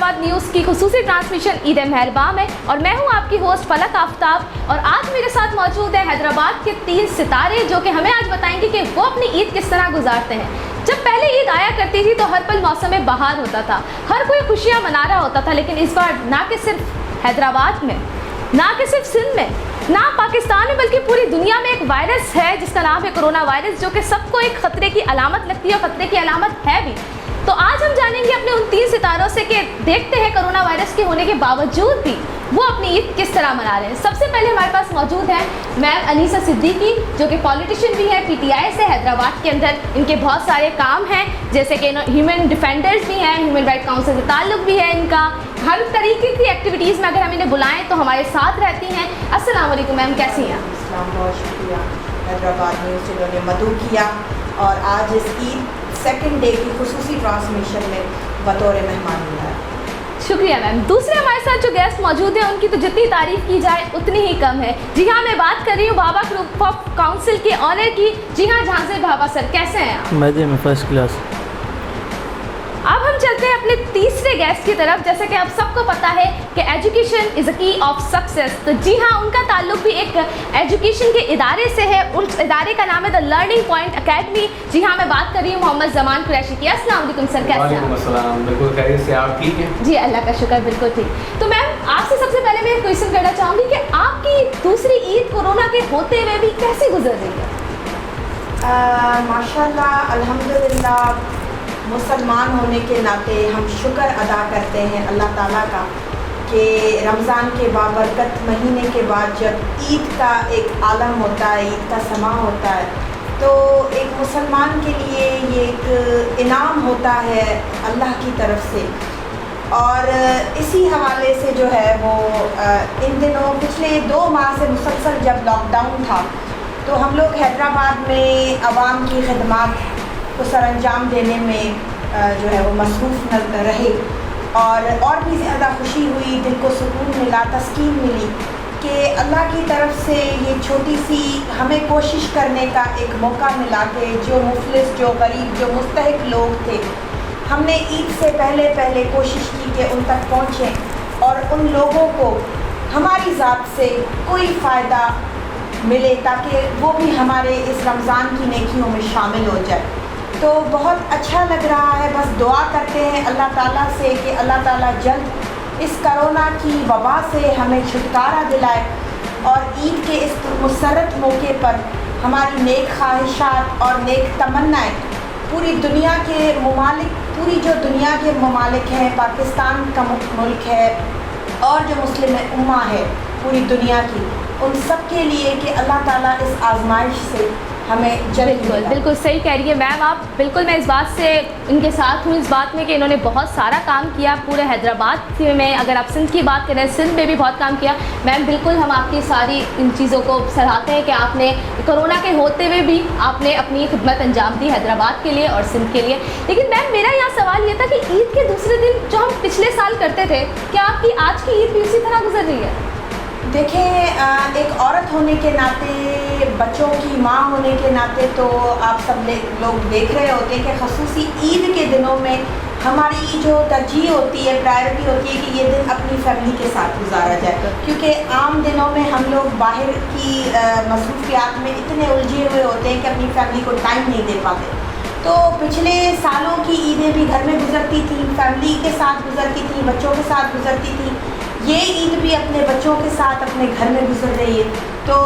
Hyderabad news की खुसूसी transmission Eid मेहरबान है और मैं हूं आपकी होस्ट फलक आफ्ताब। और आज मेरे साथ मौजूद है हैदराबाद के 3 सितारे जो कि हमें आज बताएंगे कि वो अपनी ईद किस तरह गुजारते हैं। जब पहले ईद आया करती थी तो हर पल मौसम बहार होता था, हर कोई खुशियाँ मना रहा होता था, लेकिन इस बार ना कि सिर्फ हैदराबाद में, ना कि सिर्फ सिंध में, ना पाकिस्तान में, बल्कि पूरी दुनिया में एक वायरस है जिसका नाम है कोरोना वायरस, जो कि सबको एक खतरे की अलामत लगती है और खतरे की अलामत है भी। तो आज हम जानेंगे अपने उन 3 सितारों से कि देखते हैं कोरोना वायरस के होने के बावजूद भी वो अपनी ईद किस तरह मना रहे हैं। सबसे पहले हमारे पास मौजूद है मैम अनीसा सिद्दीकी, जो कि पॉलिटिशियन भी है, PTI से हैदराबाद के अंदर इनके बहुत सारे काम हैं, जैसे कि ह्यूमन डिफेंडर्स भी हैं, ह्यूमन राइट काउंसिल से ताल्लुक़ भी है इनका। हर तरीके की एक्टिविटीज़ में अगर हम इन्हें बुलाएं तो हमारे साथ रहती हैं। अस्सलाम वालेकुम मैम, कैसी हैं? बहुत शुक्रिया हैदराबाद न्यूज़ से इन्होंने मदद किया और आज इस ईद सेकंड डे की खुसूसी ट्रांसमिशन में बतौर मेहमान बुलाया। शुक्रिया मैम। दूसरे हमारे साथ जो गेस्ट मौजूद हैं उनकी तो जितनी तारीफ़ की जाए उतनी ही कम है। जी हाँ, मैं बात कर रही हूँ बाबा ग्रुप ऑफ काउंसिल के ऑनर की। जी हाँ, झांसे बाबा सर, कैसे हैं आप? मज़े में, फर्स्ट क्लास। अब हम चलते हैं अपने तीसरे गेस्ट की तरफ। जैसे कि आप सबको पता है कि एजुकेशन इज़ अ की ऑफ सक्सेस, तो जी हाँ, उनका ताल्लुक भी एक एजुकेशन के इदारे से है। उस इदारे का नाम है द लर्निंग पॉइंट अकेडमी। जी हाँ, मैं बात कर रही हूँ मोहम्मद जमान कुरैशी की। अस्सलाम वालेकुम सर, कैसे हैं? वालेकुम अस्सलाम, बिल्कुल खैरियत से। आप ठीक हैं? जी अल्लाह का शुक्र, बिल्कुल ठीक। तो मैम, आपसे सबसे पहले मैं क्वेश्चन करना चाहूँगी कि आपकी दूसरी ईद कोरोना के होते हुए भी कैसे गुजर रही है? माशाल्लाह, अल्हम्दुलिल्लाह, मुसलमान होने के नाते हम शुक्र अदा करते हैं अल्लाह ताला का कि रमज़ान के बाबरकत महीने के बाद जब ईद का एक आलम होता है, ईद का समा होता है, तो एक मुसलमान के लिए ये एक इनाम होता है अल्लाह की तरफ से। और इसी हवाले से जो है वो इन दिनों पिछले 2 माह से मुसलसल जब लॉकडाउन था तो हम लोग हैदराबाद में आवाम की खदमात को सरअंजाम देने में जो है वो मसरूफ़ रहे और भी ज़्यादा खुशी हुई, दिल को सुकून मिला, तस्कीन मिली कि अल्लाह की तरफ से ये छोटी सी हमें कोशिश करने का एक मौका मिला कि जो मुफलिस, जो गरीब, जो मुस्तहिक लोग थे, हमने ईद से पहले कोशिश की कि उन तक पहुँचें और उन लोगों को हमारी ज़ात से कोई फ़ायदा मिले ताकि वो भी हमारे इस रमज़ान की नेकियों में शामिल हो जाए। तो बहुत अच्छा लग रहा है। बस दुआ करते हैं अल्लाह ताला से कि अल्लाह ताला जल्द इस कोरोना की वबा से हमें छुटकारा दिलाए और ईद के इस मुसर्रत मौके पर हमारी नेक ख्वाहिशात और नेक तमन्नाएँ पूरी दुनिया के ममालिक, पूरी जो दुनिया के ममालिक हैं, पाकिस्तान का मुल्क है और जो मुस्लिम उम्मा है पूरी दुनिया की, उन सब के लिए कि अल्लाह ताला इस आजमाइश से हमें बिल्कुल सही कह रही है मैम आप। बिल्कुल मैं इस बात से इनके साथ हूँ, इस बात में कि इन्होंने बहुत सारा काम किया पूरे हैदराबाद में। अगर आप सिंध की बात करें, सिंध में भी बहुत काम किया। मैम बिल्कुल हम आपकी सारी इन चीज़ों को सराहते हैं कि आपने कोरोना के होते हुए भी आपने अपनी खिदमत अंजाम दी हैदराबाद के लिए और सिंध के लिए। लेकिन मैम मेरा यहाँ सवाल ये था कि ईद के दूसरे दिन जो हम पिछले साल करते थे, क्या आपकी आज की ईद भी उसी तरह गुजर रही है? देखें, एक औरत होने के नाते, बच्चों की माँ होने के नाते तो आप सब लोग देख रहे होते हैं कि ख़ुसूसी ईद के दिनों में हमारी जो तरजीह होती है, प्रायोरिटी होती है कि ये दिन अपनी फैमिली के साथ गुजारा जाए, क्योंकि आम दिनों में हम लोग बाहर की मसरूफियात में इतने उलझे हुए होते हैं कि अपनी फैमिली को टाइम नहीं दे पाते। तो पिछले सालों की ईदें भी घर में गुजरती थी, फैमिली के साथ गुजरती थी, बच्चों के साथ गुजरती थी। ये ईद भी अपने बच्चों के साथ अपने घर में गुजर रही है। तो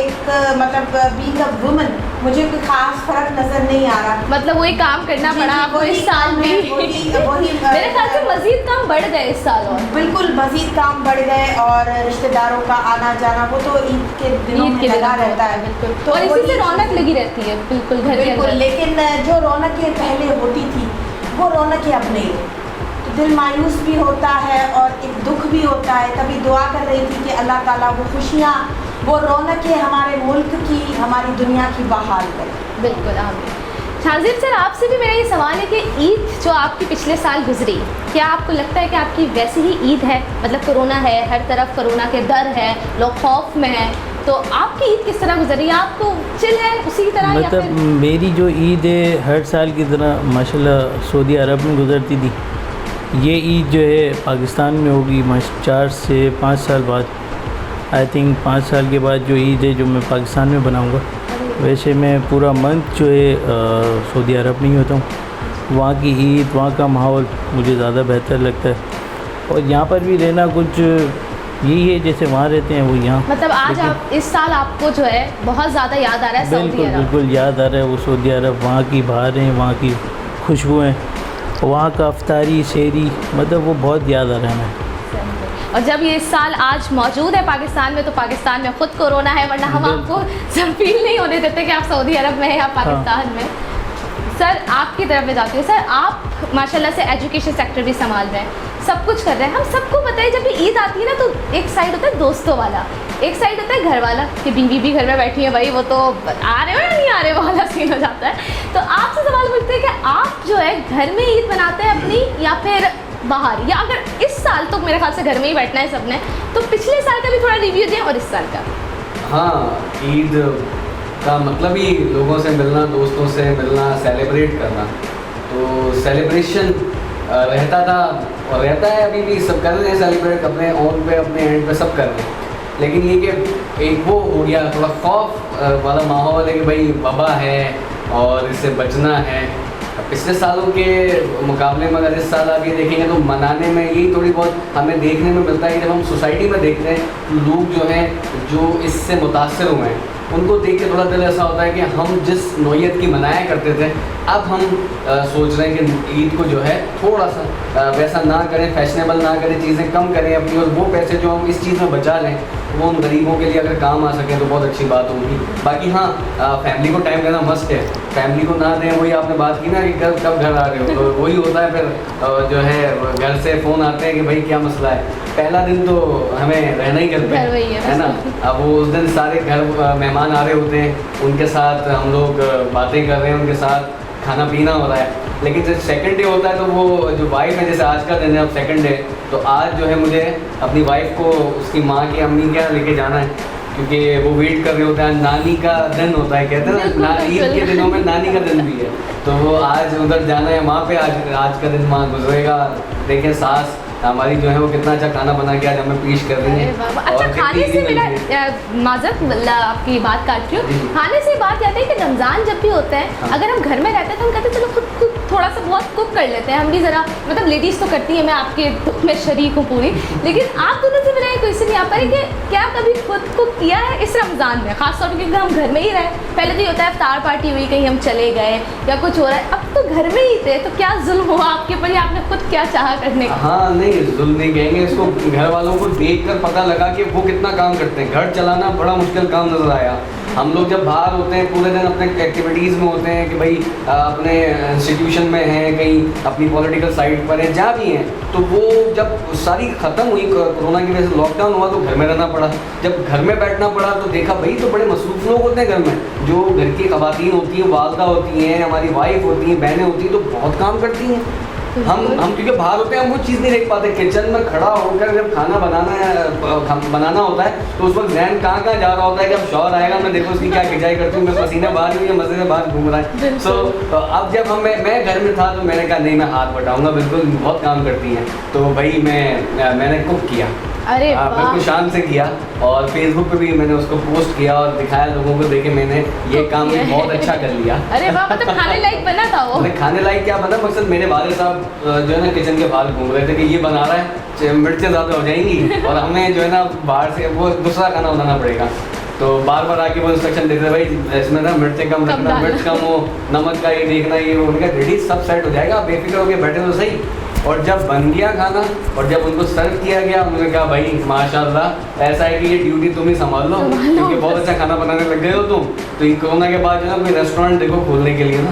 एक मतलब बीइंग अ वुमन मुझे कोई ख़ास फ़र्क नज़र नहीं आ रहा। मतलब वही काम करना पड़ा आपको इस साल में। मेरे ख्याल से मज़ीद काम बढ़ गए इस साल। और बिल्कुल मज़ीद काम बढ़ गए और रिश्तेदारों का आना जाना वो तो ईद के दिनों में लगा रहता है। बिल्कुल, तो और इसी से रौनक लगी रहती है। बिल्कुल घर के अंदर। लेकिन जो रौनकें पहले होती थी वो रौनकें अब नहीं रही, दिल मायूस भी होता है और एक दुख भी होता है। तभी दुआ कर रही थी कि अल्लाह ताला वो खुशियाँ, वो रौनकें हमारे मुल्क की, हमारी दुनिया की बहाल करे। बिल्कुल आमीन। शाजिब सर, आपसे भी मेरा ये सवाल है कि ईद जो आपकी पिछले साल गुजरी, क्या आपको लगता है कि आपकी वैसी ही ईद है? मतलब कोरोना है, हर तरफ कोरोना के डर है, लोग खौफ में हैं, तो आपकी ईद किस तरह गुजरी? आपको चिल है उसी तरह? मतलब मेरी जो ईद है हर साल की तरह माशाल्लाह सऊदी अरब में गुजरती थी। ये ईद जो है पाकिस्तान में होगी 4 से 5 साल बाद। आई थिंक 5 साल के बाद जो ईद है जो मैं पाकिस्तान में बनाऊँगा। वैसे मैं पूरा मंथ जो है सऊदी अरब में ही होता हूँ। वहाँ की ईद, वहाँ का माहौल मुझे ज़्यादा बेहतर लगता है और यहाँ पर भी रहना कुछ यही है जैसे वहाँ रहते हैं वो यहाँ। मतलब आज आप इस साल आपको जो है बहुत ज़्यादा याद आ रहा है सऊदी अरब। बिल्कुल याद आ रहा है वो सऊदी अरब, वहाँ की बहारें, वहाँ की खुशबुएँ, वहाँ का अफ्तारी शहरी, मतलब वो बहुत याद आ रहा है हमें। और जब ये इस साल आज मौजूद है पाकिस्तान में, तो पाकिस्तान में खुद कोरोना है, वरना हम आपको फील नहीं होने देते कि आप सऊदी अरब में हैं या पाकिस्तान में। सर आपकी तरफ में जाती हूँ। सर आप माशाल्लाह से एजुकेशन सेक्टर भी संभाल रहे हैं, सब कुछ कर रहे हैं। हम सबको पता है जब भी ईद आती है ना, तो एक साइड होता है दोस्तों वाला, एक साइड होता है घर वाला कि बीवी भी घर में बैठी है, भाई वो तो आ रहे हो या नहीं आ रहे वाला सीन हो जाता है। तो आपसे सवाल पूछते हैं कि आप जो है घर में ईद मनाते हैं अपनी या फिर बाहर, या अगर इस साल तो मेरे ख्याल से घर में ही बैठना है सबने, तो पिछले साल का भी थोड़ा रिव्यू दें और इस साल का। हाँ, ईद का मतलब ही लोगों से मिलना, दोस्तों से मिलना, सेलिब्रेट करना। तो सेलिब्रेशन रहता था और रहता है, अभी भी सब कर रहे हैं सेलिब्रेट, अपने ऑन पे अपने एंड पे सब कर रहे हैं। लेकिन ये कि एक वो हो गया थोड़ा खौफ वाला माहौल है कि भाई वबा है और इससे बचना है। पिछले सालों के मुकाबले में अगर इस साल आप ये देखेंगे तो मनाने में यही थोड़ी बहुत हमें देखने में मिलता है कि जब हम सोसाइटी में देखते हैं लोग जो हैं जो इससे मुतासर हुए हैं, उनको देख के थोड़ा दिल ऐसा होता है कि हम जिस नौयत की मनाया करते थे, अब हम सोच रहे हैं कि ईद को जो है थोड़ा सा वैसा ना करें, फैशनेबल ना करें, चीज़ें कम करें अपनी, और वो पैसे जो हम इस चीज़ में बचा लें वो उन गरीबों के लिए अगर काम आ सकें तो बहुत अच्छी बात होगी। बाकी हाँ, फैमिली को टाइम देना मस्ट है। फैमिली को ना दें, वही आपने बात की ना कि कब घर आ रहे हो, तो वही होता है। फिर जो है घर से फ़ोन आते हैं कि भाई क्या मसला है। पहला दिन तो हमें रहना ही घर पे है ना। अब वो उस दिन सारे घर मेहमान आ रहे होते हैं, उनके साथ हम लोग बातें कर रहे हैं, उनके साथ खाना पीना हो रहा है। लेकिन जब सेकंड डे होता है तो वो जो वाइफ है, जैसे आज का दिन है अब सेकंड डे, तो आज जो है मुझे अपनी वाइफ को उसकी माँ की अम्मी क्या लेके जाना है, क्योंकि वो वेट कर रहे होते हैं। नानी का दिन होता है, कहते हैं ना ईद के दिनों में नानी का दिन भी है, तो वो आज उधर जाना है वहाँ पे। आज का दिन वहाँ गुजरेगा। देखें सास हमारी जो है वो कितना अच्छा खाना बना के आज हमें पेश कर रही है। अच्छा, खाने से मेरा माजरत आपकी बात काट रही हूँ, खाने से बात आती है कि रमज़ान जब भी होता है, हाँ। अगर हम घर में रहते हैं तो हम कहते हैं चलो खुद थोड़ा सा बहुत कुक कर लेते हैं, हम भी ज़रा, मतलब लेडीज़ तो करती है, मैं आपके दुख में शरीक हूँ पूरी। लेकिन आप दोनों से मेरा एक क्वेश्चन यहाँ पर है कि क्या कभी खुद कुक किया है इस रमज़ान में, खासतौर पर क्योंकि हम घर में ही रहे। पहले तो ये होता है इफ्तार पार्टी हुई, कहीं हम चले गए या कुछ हो रहा है, अब तो घर में ही थे, तो क्या जुल्म हुआ आपके ऊपर या आपने खुद क्या चाहा करने का? हाँ नहीं, जुल्म नहीं कहेंगे इसको, घर वालों को देखकर पता लगा कि वो कितना काम करते हैं। घर चलाना बड़ा मुश्किल काम नजर आया। हम लोग जब बाहर होते हैं पूरे दिन अपने एक्टिविटीज़ में होते हैं कि भाई अपने इंस्टीट्यूशन में हैं, कहीं अपनी पॉलिटिकल साइड पर हैं, जहाँ भी हैं, तो वो जब सारी ख़त्म हुई कोरोना की वजह से, लॉकडाउन हुआ, तो घर में रहना पड़ा। जब घर में बैठना पड़ा तो देखा भाई तो बड़े मसरूफ़ लोग होते हैं घर में, जो घर की ख़वातीन होती हैं, वालदा होती हैं, हमारी वाइफ होती हैं, बहनें होती हैं, तो बहुत काम करती हैं। हम क्योंकि बाहर होते हैं हम वो चीज़ नहीं देख पाते। किचन में खड़ा होकर जब खाना बनाना होता है तो उस वक्त जहन कहाँ जा रहा होता है कि अब शौहर आएगा, मैं देखो उसकी क्या खिंचाई करती हूँ, मैं पसीना बाहर हुई है, मजे से बाहर घूम रहा है। सो अब जब मैं घर में था तो मैंने कहा नहीं, मैं हाथ बटाऊंगा, बिल्कुल बहुत काम करती हैं। तो भाई मैंने कुक किया, अरे बिल्कुल शान से किया, और फेसबुक पे भी मैंने उसको पोस्ट किया और दिखाया लोगों को, देखे मैंने ये काम भी बहुत अच्छा कर लिया। अरे वाह, मतलब खाने लायक बना था वो? खाने लायक क्या बना, मकसद मेरे वाले साहब जो है ना किचन के बाहर घूम रहे थे कि ये बना रहा है, मिर्चें ज़्यादा हो जाएंगी और हमें जो है ना बाहर से वो दूसरा खाना बनाना पड़ेगा। तो बार बार आके वो इंस्ट्रक्शन देते भाई इसमें ना मिर्चें कम रखना, मिर्च कम हो, नमक का ये देखना, ये वो। उनका रेडी सब सेट हो जाएगा, बेफिक्र होकर बैठे तो सही। और जब बन गया खाना और जब उनको सर्व किया गया, उन्होंने कहा भाई माशाल्लाह, ऐसा है कि ये ड्यूटी तुम ही संभाल लो, क्योंकि बहुत अच्छा खाना बनाने लग गए हो तुम। तो ये कोरोना के बाद जो है ना कोई रेस्टोरेंट देखो खोलने के लिए ना।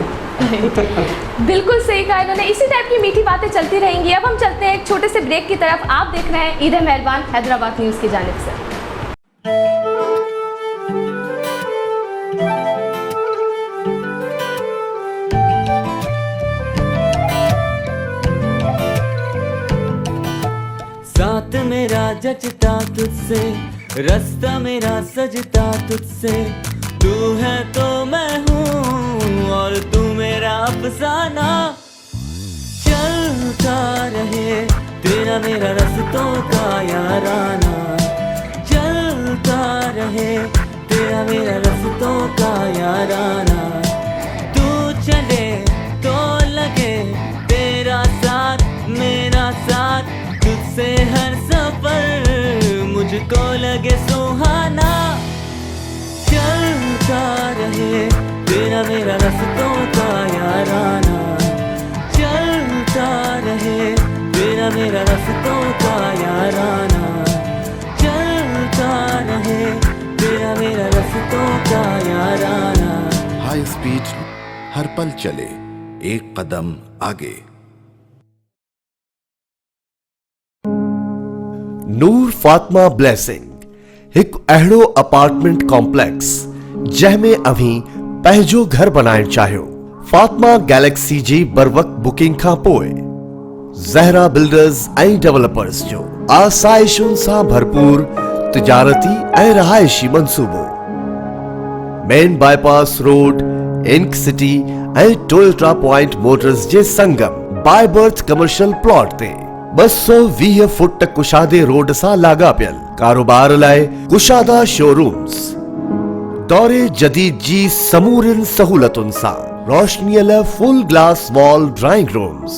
बिल्कुल सही कहा इन्होंने। इसी टाइप की मीठी बातें चलती रहेंगी। अब हम चलते हैं एक छोटे से ब्रेक की तरफ। आप देख रहे हैं ईद है मेहरबान हैदराबाद न्यूज़ की जानिब से। साथ मेरा जचता तुझसे, रास्ता मेरा सजता तुझसे, तू है तो मैं हूँ और तू मेरा अफसाना। चल चलता रहे तेरा मेरा रस्तों का याराना, चलता रहे तेरा मेरा रस्तों का याराना। तू चले तो लगे तेरा साथ मेरा साथ, तुझसे हर सफर मुझको लगे सुहाना। चलता रहे तेरा मेरा रस्तों का याराना, चलता रहे तेरा मेरा रस्तों का याराना, चलता रहे तेरा मेरा रस्तों का याराना। हाई स्पीड हर पल चले, एक कदम आगे। ਨੂਰ ਫਾਤਮਾ ब्लेसिंग एक अहिड़ो अपार्टमेंट कॉम्प्लेक्स जंहिंमें अभी पंहिंजो घर बनाइण चाहियो। फातिमा गैलेक्सी जी बर वक्त बुकिंग खां पोइ ज़हरा बिल्डर्स ऐं डेवलपर्स जो आसाइशुनि सां भरपूर तिजारती ऐं रहायशी मंसूबो main bypass road, ink city ऐं टोयोटा पॉइंट मोटर्स जे संगम बाय बर्थ कमर्शियल प्लॉट ते 220 फुट कुशादे रोड सां लाॻापियल कारोबार लाइ कुशादा शोरूम्स, दौरे जदीद जी समूरिन सहूलतुनि सां रोशनीअ लाइ full glass wall drawing rooms.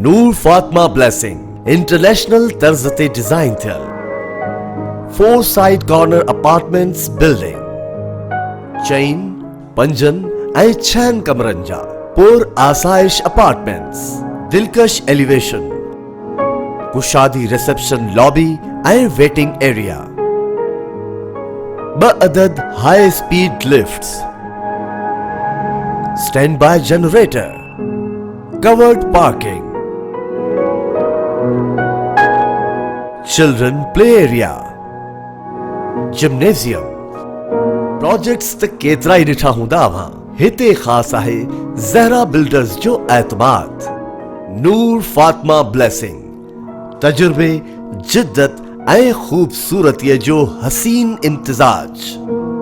Noor Fatima blessing international तर्ज ते डिजाइन थियल 4 साइड कॉर्नर अपार्टमेंट्स बिल्डिंग चइन 5 ऐं 6 कमरनि जा पुर आसाइश अपार्टमेंट्स, दिलकश एलिवेशन, कुशादी रिसेप्शन लॉबी ऐं वेटिंग एरिया, 2 अदद high speed lifts, stand by generator, covered parking, children play area, gymnasium. Projects त केतिरा ई ॾिठा हूंदा अव्हां, हिते ख़ासि आहे ज़हरा बिल्डर्स जो एतमाद। नूर फातिमा ब्लेसिंग तजुर्बे, जिद्दत ऐं खूबसूरतीअ जो हसीन इम्तिजाज।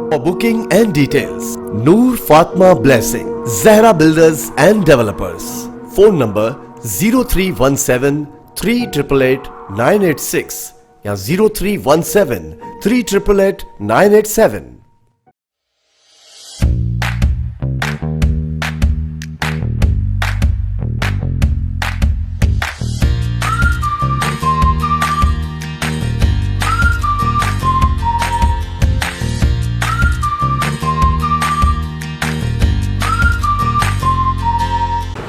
For booking and details, Noor Fatma Blessing, Zahra Builders and Developers. Phone number 0317 388 986 या 0317 388 987।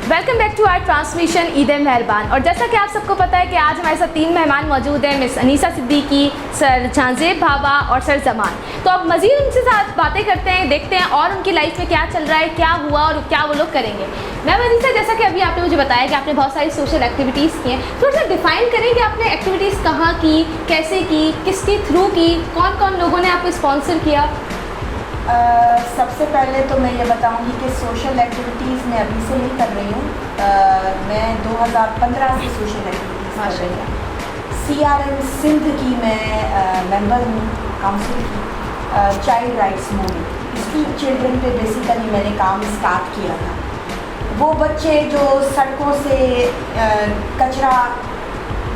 Welcome back to our transmission Eid मेहरबान। और जैसा कि आप सबको पता है कि आज हमारे साथ 3 मेहमान मौजूद हैं, मिस अनीसा सिद्दीकी, सर झांजेब भाभा और सर जमान। तो अब मज़ीद उनसे साथ बातें करते हैं, देखते हैं और उनकी लाइफ में क्या चल रहा है, क्या हुआ और क्या वो लोग करेंगे। मैम अनीसा, जैसा कि अभी आपने मुझे बताया कि आपने बहुत सारी सोशल एक्टिविटीज़ की हैं, थोड़ा सा डिफाइन करें कि आपने एक्टिविटीज़ कहाँ की, कैसे की, किसके थ्रू की, कौन कौन लोगों ने आपको स्पॉन्सर किया? सबसे पहले तो मैं ये बताऊंगी कि सोशल एक्टिविटीज़ मैं अभी से नहीं कर रही हूँ। मैं 2015 से सोशल एक्टिविटीज़ कर रही हूँ। CRM सिंध की मैं मेंबर हूँ, काउंसिल की। Child rights movement, street children पे बेसिकली मैंने काम स्टार्ट किया था। वो बच्चे जो सड़कों से कचरा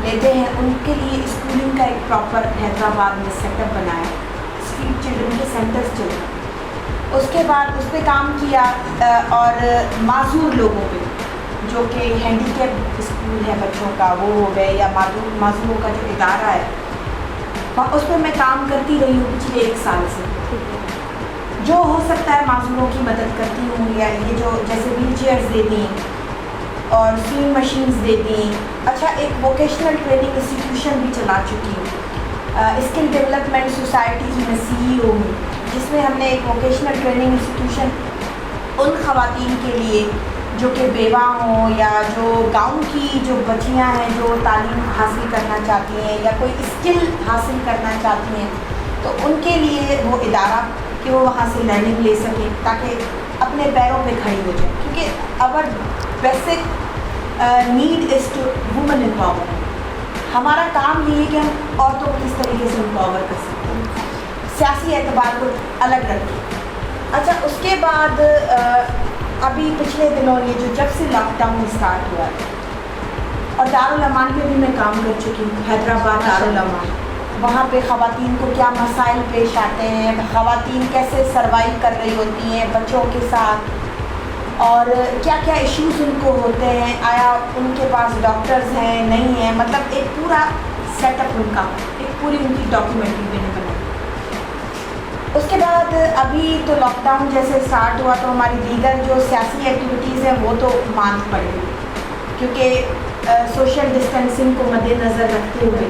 लेते हैं, उनके लिए स्कूलिंग का एक प्रॉपर हैदराबाद में सेटअप बनाया, स्ट्रीट चिल्ड्रन के सेंटर्स चले। उसके बाद उस पर काम किया और माजूर लोगों पे, जो कि हैंडीकैप स्कूल है बच्चों का, वो हो गए, या माजूरों का जो इदारा है, उस पर मैं काम करती रही हूँ पिछले 1 साल से। जो हो सकता है माजूरों की मदद करती हूँ, या ये जो जैसे व्हील चेयर्स दे दी और स्विंग मशीन्स दे दी। अच्छा, एक वोकेशनल ट्रेनिंग इंस्टीट्यूशन भी चला चुकी हूँ, स्किल डेवलपमेंट सोसाइटी की मैं CEO हूँ, जिसमें हमने एक वोकेशनल ट्रेनिंग इंस्टीट्यूशन उन ख़वातीन के लिए जो कि बेवा हों, या जो गांव की जो बच्चियां हैं जो तालीम हासिल करना चाहती हैं या कोई स्किल हासिल करना चाहती हैं, तो उनके लिए वो इदारा कि वो वहाँ से लर्निंग ले सकें ताकि अपने पैरों पे खड़ी हो जाए। क्योंकि our basic need is to women empowerment. हमारा काम ये है कि हम औरतों को किस तरीके से एम्पावर कर सकते हैं, सियासी एतबार को अलग रखें। अच्छा, उसके बाद अभी पिछले दिनों ये जो जब से लॉकडाउन स्टार्ट हुआ, और दारुल अमान पे भी मैं काम कर चुकी हूँ, हैदराबाद दारुल अमान। वहाँ पे ख़वातीन को क्या मसाइल पेश आते हैं, ख़वातीन कैसे सर्वाइव कर रही होती हैं बच्चों के साथ, और क्या क्या इश्यूज़ उनको होते हैं, आया उनके पास डॉक्टर्स हैं नहीं हैं, मतलब एक पूरा सेटअप उनका, एक पूरी उनकी डॉक्यूमेंट्री मैंने बनाई। उसके बाद अभी तो लॉकडाउन जैसे स्टार्ट हुआ तो हमारी दीगर जो सियासी एक्टिविटीज़ हैं वो तो मांद पड़ी, क्योंकि सोशल डिस्टेंसिंग को मद्देनज़र रखते हुए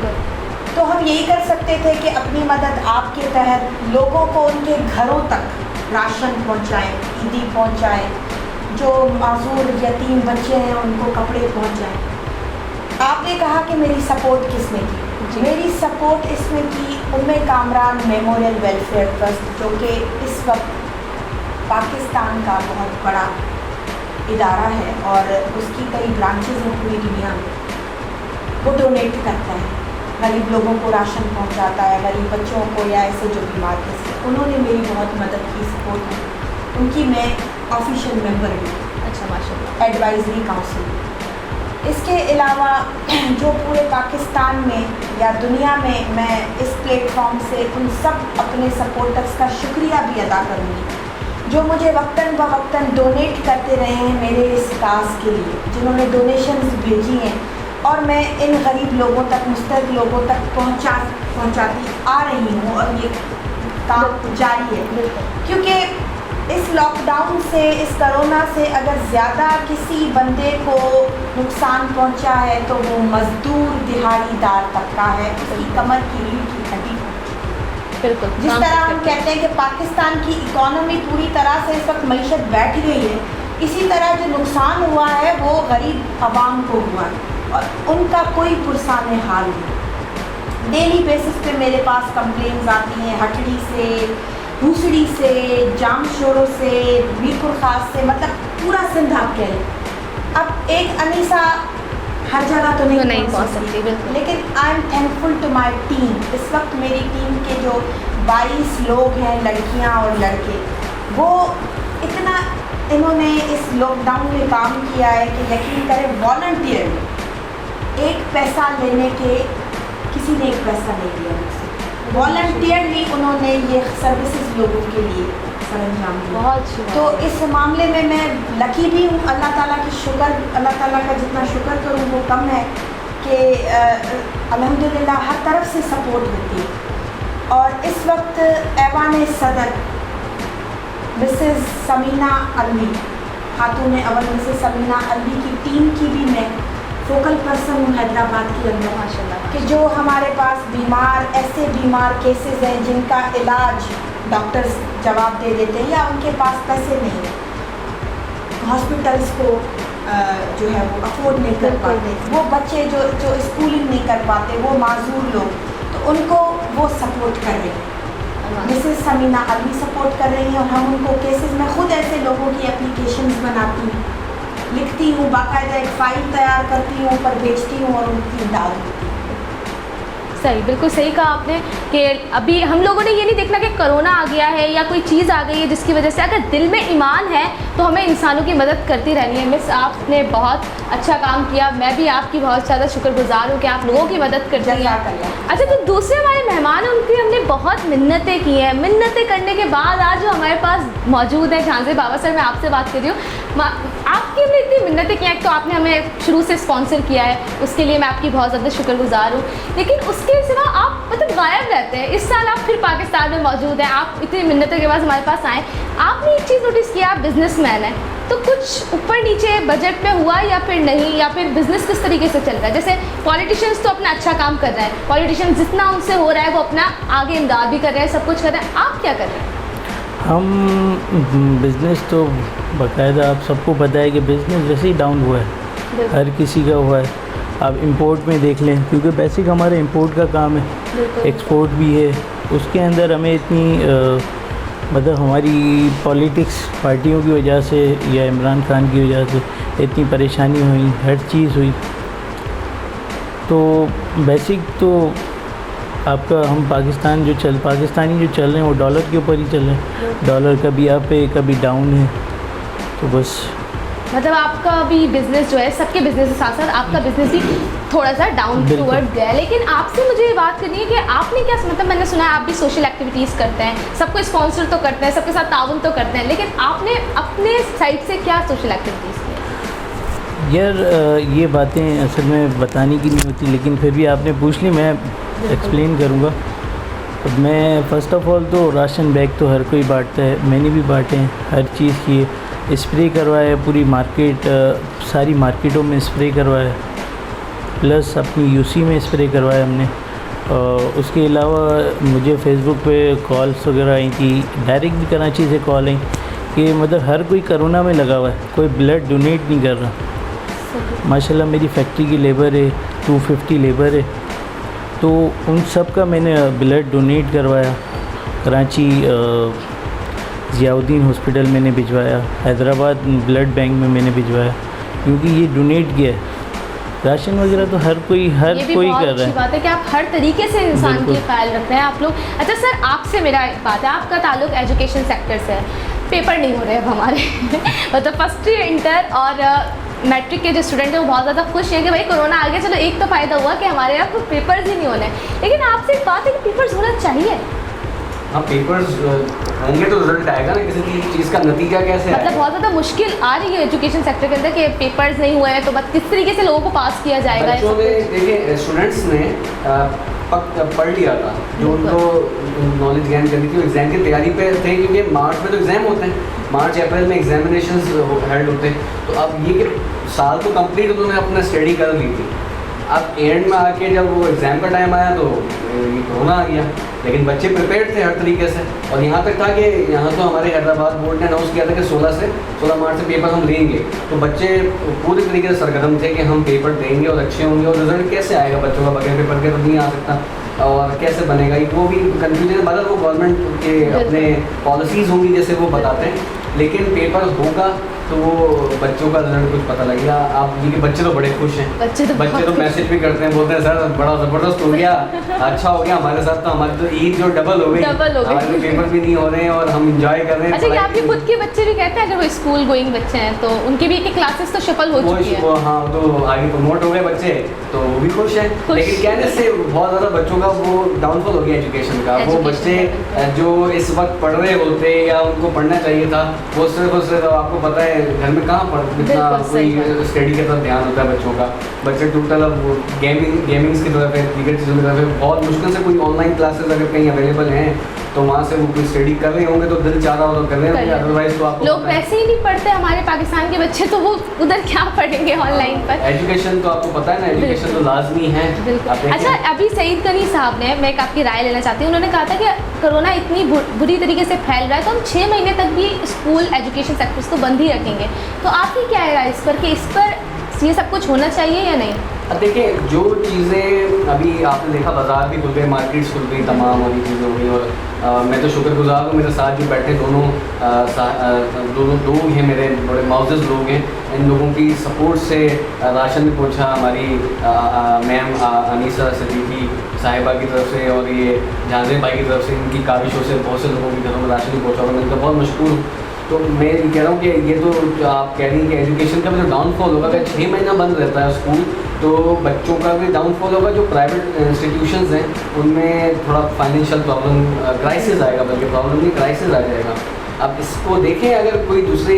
तो हम यही कर सकते थे कि अपनी मदद आपके तहत लोगों को उनके घरों तक राशन पहुंचाएं, ईदी पहुंचाएं, जो मासूर यतीम बच्चे हैं उनको कपड़े पहुंचाएं। आपने कहा कि मेरी सपोर्ट किसने की, मेरी सपोर्ट इसमें की उम्मे कामरान मेमोरियल वेलफेयर ट्रस्ट, जो कि इस वक्त पाकिस्तान का बहुत बड़ा इदारा है और उसकी कई ब्रांचेज़ हैं पूरी दुनिया में। वो डोनेट करता है, गरीब लोगों को राशन पहुंचाता है, गरीब बच्चों को या ऐसे जो बीमार थे, उन्होंने मेरी बहुत मदद की, सपोर्ट की। उनकी मैं ऑफिशियल मेंबर भी, अच्छा माशाल्लाह। Advisory council. इसके अलावा जो पूरे पाकिस्तान में या दुनिया में मैं इस प्लेटफॉर्म से उन सब अपने सपोर्टर्स का शुक्रिया भी अदा करूँगी जो मुझे वक्तन ब वक्तन डोनेट करते रहे हैं मेरे इस काज के लिए, जिन्होंने डोनेशंस भेजी हैं और मैं इन गरीब लोगों तक, मुस्तहक लोगों तक पहुंचाती आ रही हूँ और ये काम जारी है। क्योंकि इस लॉकडाउन से, इस कोरोना से अगर ज़्यादा किसी बंदे को नुकसान पहुंचा है तो वो मज़दूर दिहाड़ीदार तबका है, उसकी कमर की रीढ़ की हड्डी। बिल्कुल, जिस तरह हम कहते हैं कि पाकिस्तान की इकॉनमी पूरी तरह से इस वक्त मईशत बैठ गई है, इसी तरह जो नुकसान हुआ है वो गरीब आवाम को हुआ है और उनका कोई पुरसाने हाल नहीं। डेली बेसिस पे मेरे पास कंप्लेंट्स आती हैं हटड़ी से, भूसड़ी से, जाम शोरों से, मीरपुर खास से, मतलब पूरा सिंध आप कह लें। अब एक अनीसा हर जगह तो नहीं पहुंच सकती, बिल्कुल। लेकिन I am thankful to my team. इस वक्त मेरी टीम के जो 22 लोग हैं, लड़कियां और लड़के, वो इतना इन्होंने इस लॉकडाउन में काम किया है कि यकीन करें वॉलंटियर एक पैसा लेने के, किसी ने एक पैसा नहीं लिया मुझसे, वॉलंटियरली उन्होंने ये सर्विसेज लोगों के लिए सरंजाम दिया। बहुत तो इस मामले में मैं लकी भी हूँ, अल्लाह ताला की शुक्र, अल्लाह ताला का जितना शुक्र करूँ वो कम है कि अल्हम्दुलिल्लाह हर तरफ से सपोर्ट होती है। और इस वक्त ऐवान सदर मिसेस समीना अलवी, खातून अव्वल मिसेस समीना अलवी की टीम की भी मैं फोकल पर्सन हूँ हैदराबाद के अंदर, माशाल्लाह। कि जो हमारे पास बीमार, ऐसे बीमार केसेस हैं जिनका इलाज डॉक्टर्स जवाब दे देते हैं या उनके पास पैसे नहीं हैं, हॉस्पिटल्स को जो है वो अफोर्ड नहीं कर पाते, वो बच्चे जो स्कूलिंग नहीं कर पाते, वो माजूर लोग, तो उनको वो सपोर्ट कर रहे हैं। मिसेस समीना अलवी सपोर्ट कर रही हैं और हम उनको केसेस में खुद ऐसे लोगों की एप्लीकेशंस बनाती हूँ, लिखती हूँ, बाकायदा एक फ़ाइल तैयार करती हूँ, पर भेजती हूँ और उनकी इमदाद होती है। सही, बिल्कुल सही कहा आपने कि अभी हम लोगों ने ये नहीं देखना कि कोरोना आ गया है या कोई चीज़ आ गई है जिसकी वजह से, अगर दिल में ईमान है तो हमें इंसानों की मदद करती रहनी है। मिस, आपने बहुत अच्छा काम किया, मैं भी आपकी बहुत ज़्यादा शुक्रगुजार हूँ कि आप लोगों की मदद करती हैं। अच्छा, जो दूसरे हमारे मेहमान हैं उनकी हमने बहुत मिन्नतें की हैं, मिन्नतें करने के बाद आज जो हमारे पास मौजूद है झांसे बाबा सर, मैं आपसे बात कर रही हूँ, आपकी हमने इतनी मिन्नतें की हैं। एक तो आपने हमें शुरू से स्पॉन्सर किया है, उसके लिए मैं आपकी बहुत ज़्यादा शुक्रगुजार हूँ, लेकिन उसके सिवा आप मतलब गायब रहते हैं। इस साल आप फिर पाकिस्तान में मौजूद हैं, आप इतनी मिन्नतों के बाद हमारे पास आए। आपने एक चीज़ नोटिस किया, आप बिजनेसमैन हैं, तो कुछ ऊपर नीचे बजट में हुआ या फिर नहीं, या फिर बिजनेस किस तरीके से चल रहा है? जैसे पॉलिटिशियंस तो अपना अच्छा काम कर रहे हैं, पॉलिटिशियंस जितना उनसे हो रहा है वो अपना आगे इमदाद भी कर रहे हैं, सब कुछ कर रहे हैं, आप क्या कर रहे हैं? हम बिज़नेस तो बाकायदा, आप सबको पता है कि बिज़नेस वैसे ही डाउन हुआ है, हर किसी का हुआ है। आप इंपोर्ट में देख लें, क्योंकि बेसिक हमारा इंपोर्ट का काम है, एक्सपोर्ट भी है, उसके अंदर हमें इतनी मतलब हमारी पॉलिटिक्स पार्टियों की वजह से या इमरान खान की वजह से इतनी परेशानी हुई, हर चीज़ हुई। तो बेसिक तो आपका हम पाकिस्तानी जो चल रहे हैं वो डॉलर के ऊपर ही चल रहे हैं, डॉलर कभी अप है कभी डाउन है, तो बस मतलब आपका भी बिजनेस जो है, सबके बिजनेस के साथ साथ आपका बिजनेस भी थोड़ा सा डाउन बिल्कुल। टूवर्ड गया है। लेकिन आपसे मुझे ये बात करनी है कि आपने क्या, मतलब मैंने सुना है आप भी सोशल एक्टिविटीज़ करते हैं, सबको स्पॉन्सर तो करते हैं, सबके साथ ताउन तो करते हैं, लेकिन आपने अपने साइड से क्या सोशल एक्टिविटीज़ की? यार ये बातें असल में बताने की नहीं होती, लेकिन फिर भी आपने पूछ ली, मैं एक्सप्लेन करूँगा। अब मैं फ़र्स्ट ऑफ़ ऑल तो राशन बैग तो हर कोई बांटता है, मैंने भी बांटे हैं, हर चीज़ की स्प्रे करवाया, पूरी मार्केट सारी मार्केटों में स्प्रे करवाया, प्लस अपनी यूसी में स्प्रे करवाया हमने। उसके अलावा मुझे फ़ेसबुक पे कॉल्स वगैरह आई थी, डायरेक्ट भी कराची से कॉल आई कि मतलब हर कोई कोरोना में लगा हुआ है, कोई ब्लड डोनेट नहीं कर रहा। माशाल्लाह मेरी फैक्ट्री की लेबर है, 250 लेबर है, तो उन सब का मैंने ब्लड डोनेट करवाया। कराची ज़ियाउद्दीन हॉस्पिटल मैंने भिजवाया, हैदराबाद ब्लड बैंक में मैंने भिजवाया, क्योंकि ये डोनेट किया है। राशन वगैरह तो हर कोई ये भी कोई बहुत कर रहा अच्छी है। बात है कि आप हर तरीके से इंसान की बिल्कुल। ख्याल रख रहे हैं आप लोग। अच्छा सर, आपसे मेरा एक बात है, आपका ताल्लुक एजुकेशन सेक्टर से है, पेपर नहीं हो रहे अब हमारे मतलब फर्स्ट ईयर, इंटर और मैट्रिक के जो स्टूडेंट हैं वो बहुत ज़्यादा खुश हैं कि भाई कोरोना आ गया, चलो एक तो फ़ायदा हुआ कि हमारे यहाँ कोई पेपर्स ही नहीं होने। लेकिन आपसे एक बात है कि पेपर्स होना चाहिए, हाँ पेपर्स होंगे तो रिजल्ट आएगा ना, किसी चीज़ का नतीजा कैसे मतलब आएगा। बहुत ज़्यादा मुश्किल आ रही है एजुकेशन सेक्टर के अंदर कि पेपर्स नहीं हुए हैं तो बस किस तरीके से लोगों को पास किया जाएगा। बच्चों ने देखिए, स्टूडेंट्स ने पढ़ लिया था, जो उनको नॉलेज गेन करनी थी, वो एग्ज़ाम की तैयारी पे थे, क्योंकि मार्च में तो एग्ज़ाम होते हैं, मार्च अप्रैल में एग्जामिनेशंस हेल्ड होते हैं। तो अब ये कि साल तो कंप्लीट उन्होंने अपना स्टडी कर ली थी, अब एंड में आके जब वो एग्ज़ाम का टाइम आया तो ये कोरोना आ गया। लेकिन बच्चे प्रिपेयर्ड थे हर तरीके से, और यहाँ तक था कि यहाँ तो हमारे हैदराबाद बोर्ड ने अनाउंस किया था कि 16 मार्च से पेपर हम लेंगे, तो बच्चे पूरी तरीके से सरगर्म थे कि हम पेपर देंगे और अच्छे होंगे, और रिजल्ट कैसे आएगा बच्चों का बगैर पेपर के तो नहीं आ सकता, और कैसे बनेगा वो भी कन्फ्यूजन है। बदल वो गवर्नमेंट के अपने पॉलिसीज़ होंगी जैसे वो बताते हैं, लेकिन पेपर होगा तो वो बच्चों का रिजल्ट कुछ पता लगेगा। आप ये कि बच्चे तो बड़े खुश हैं, बच्चे तो मैसेज भी करते हैं, बोलते हैं सर बड़ा ज़बरदस्त हो गया, अच्छा हो गया हमारे साथ, तो हमारी तो ईद जो डबल हो गई, हमारे तो पेपर भी नहीं हो रहे हैं और हम इंजॉय कर रहे हैं। अच्छा, क्या आपके खुद के बच्चे भी कहते हैं, अगर वो स्कूल गोइंग बच्चे हैं तो उनकी भी एक क्लासेस तो सफल हो चुकी है? हाँ, तो आगे प्रमोट हो गए बच्चे, तो वो भी खुश हैं। लेकिन कहने से बहुत ज़्यादा बच्चों का वो डाउनफॉल हो गया एजुकेशन का। वो बच्चे जो इस वक्त पढ़ रहे होते या उनको पढ़ना चाहिए था, वो सिर्फ आपको पता है घर में कहाँ इतना कोई स्टडी की तरफ ध्यान होता है बच्चों का। बच्चे टोटल अब गेमिंग्स की तरफ है, क्रिकेट चीज़ों की तरफ है। बहुत मुश्किल से कोई ऑनलाइन क्लासेस अगर कहीं अवेलेबल हैं तो वहाँ से वो कोई स्टडी कर रहे होंगे, तो दिल चाह रहा हो तो कर रहे होंगे, अदरवाइज तो आपको लोग वैसे ही नहीं पढ़ते हमारे पाकिस्तान के बच्चे, तो वो उधर क्या पढ़ेंगे ऑनलाइन पर। एजुकेशन तो आपको पता है ना, एजुकेशन तो लाजमी है। अच्छा, अभी सईद गनी साहब ने, मैं आपकी राय लेना चाहती हूँ, उन्होंने कहा था कि कोरोना इतनी बुरी तरीके से फैल रहा है तो हम 6 महीने तक भी स्कूल एजुकेशन सेक्टर्स को बंद ही रखेंगे। तो आपकी क्या है राय इस पर कि इस पर ये सब कुछ होना चाहिए या नहीं? अब देखिए, जो चीज़ें अभी आपने देखा, बाज़ार भी खुल गए, मार्केट्स खुल गई, तमाम वाली चीज़ें हो गई, और मैं तो शुक्रगुजार हूँ, मेरे साथ जो बैठे दोनों लोग हैं, मेरे बड़े माउज़ लोग हैं, इन लोगों की सपोर्ट से राशन भी पहुँचा हमारी मैम अनीसा सदीकी साहिबा की तरफ से, और ये जहांगीर भाई की तरफ से, इनकी काविशों से बहुत से लोगों के घरों में राशन भी पहुँचा, मैं इनका बहुत मशहूर हूँ। तो मैं ये कह रहा हूँ कि ये तो जो आप कह रही हैं कि एजुकेशन का भी जो डाउनफॉल होगा, अगर 6 महीना बंद रहता है स्कूल, तो बच्चों का भी डाउनफॉल होगा। जो प्राइवेट इंस्टीट्यूशंस हैं उनमें थोड़ा फाइनेंशियल प्रॉब्लम, क्राइसिस आएगा, बल्कि प्रॉब्लम नहीं क्राइसिस आ जाएगा। अब इसको देखें, अगर कोई दूसरी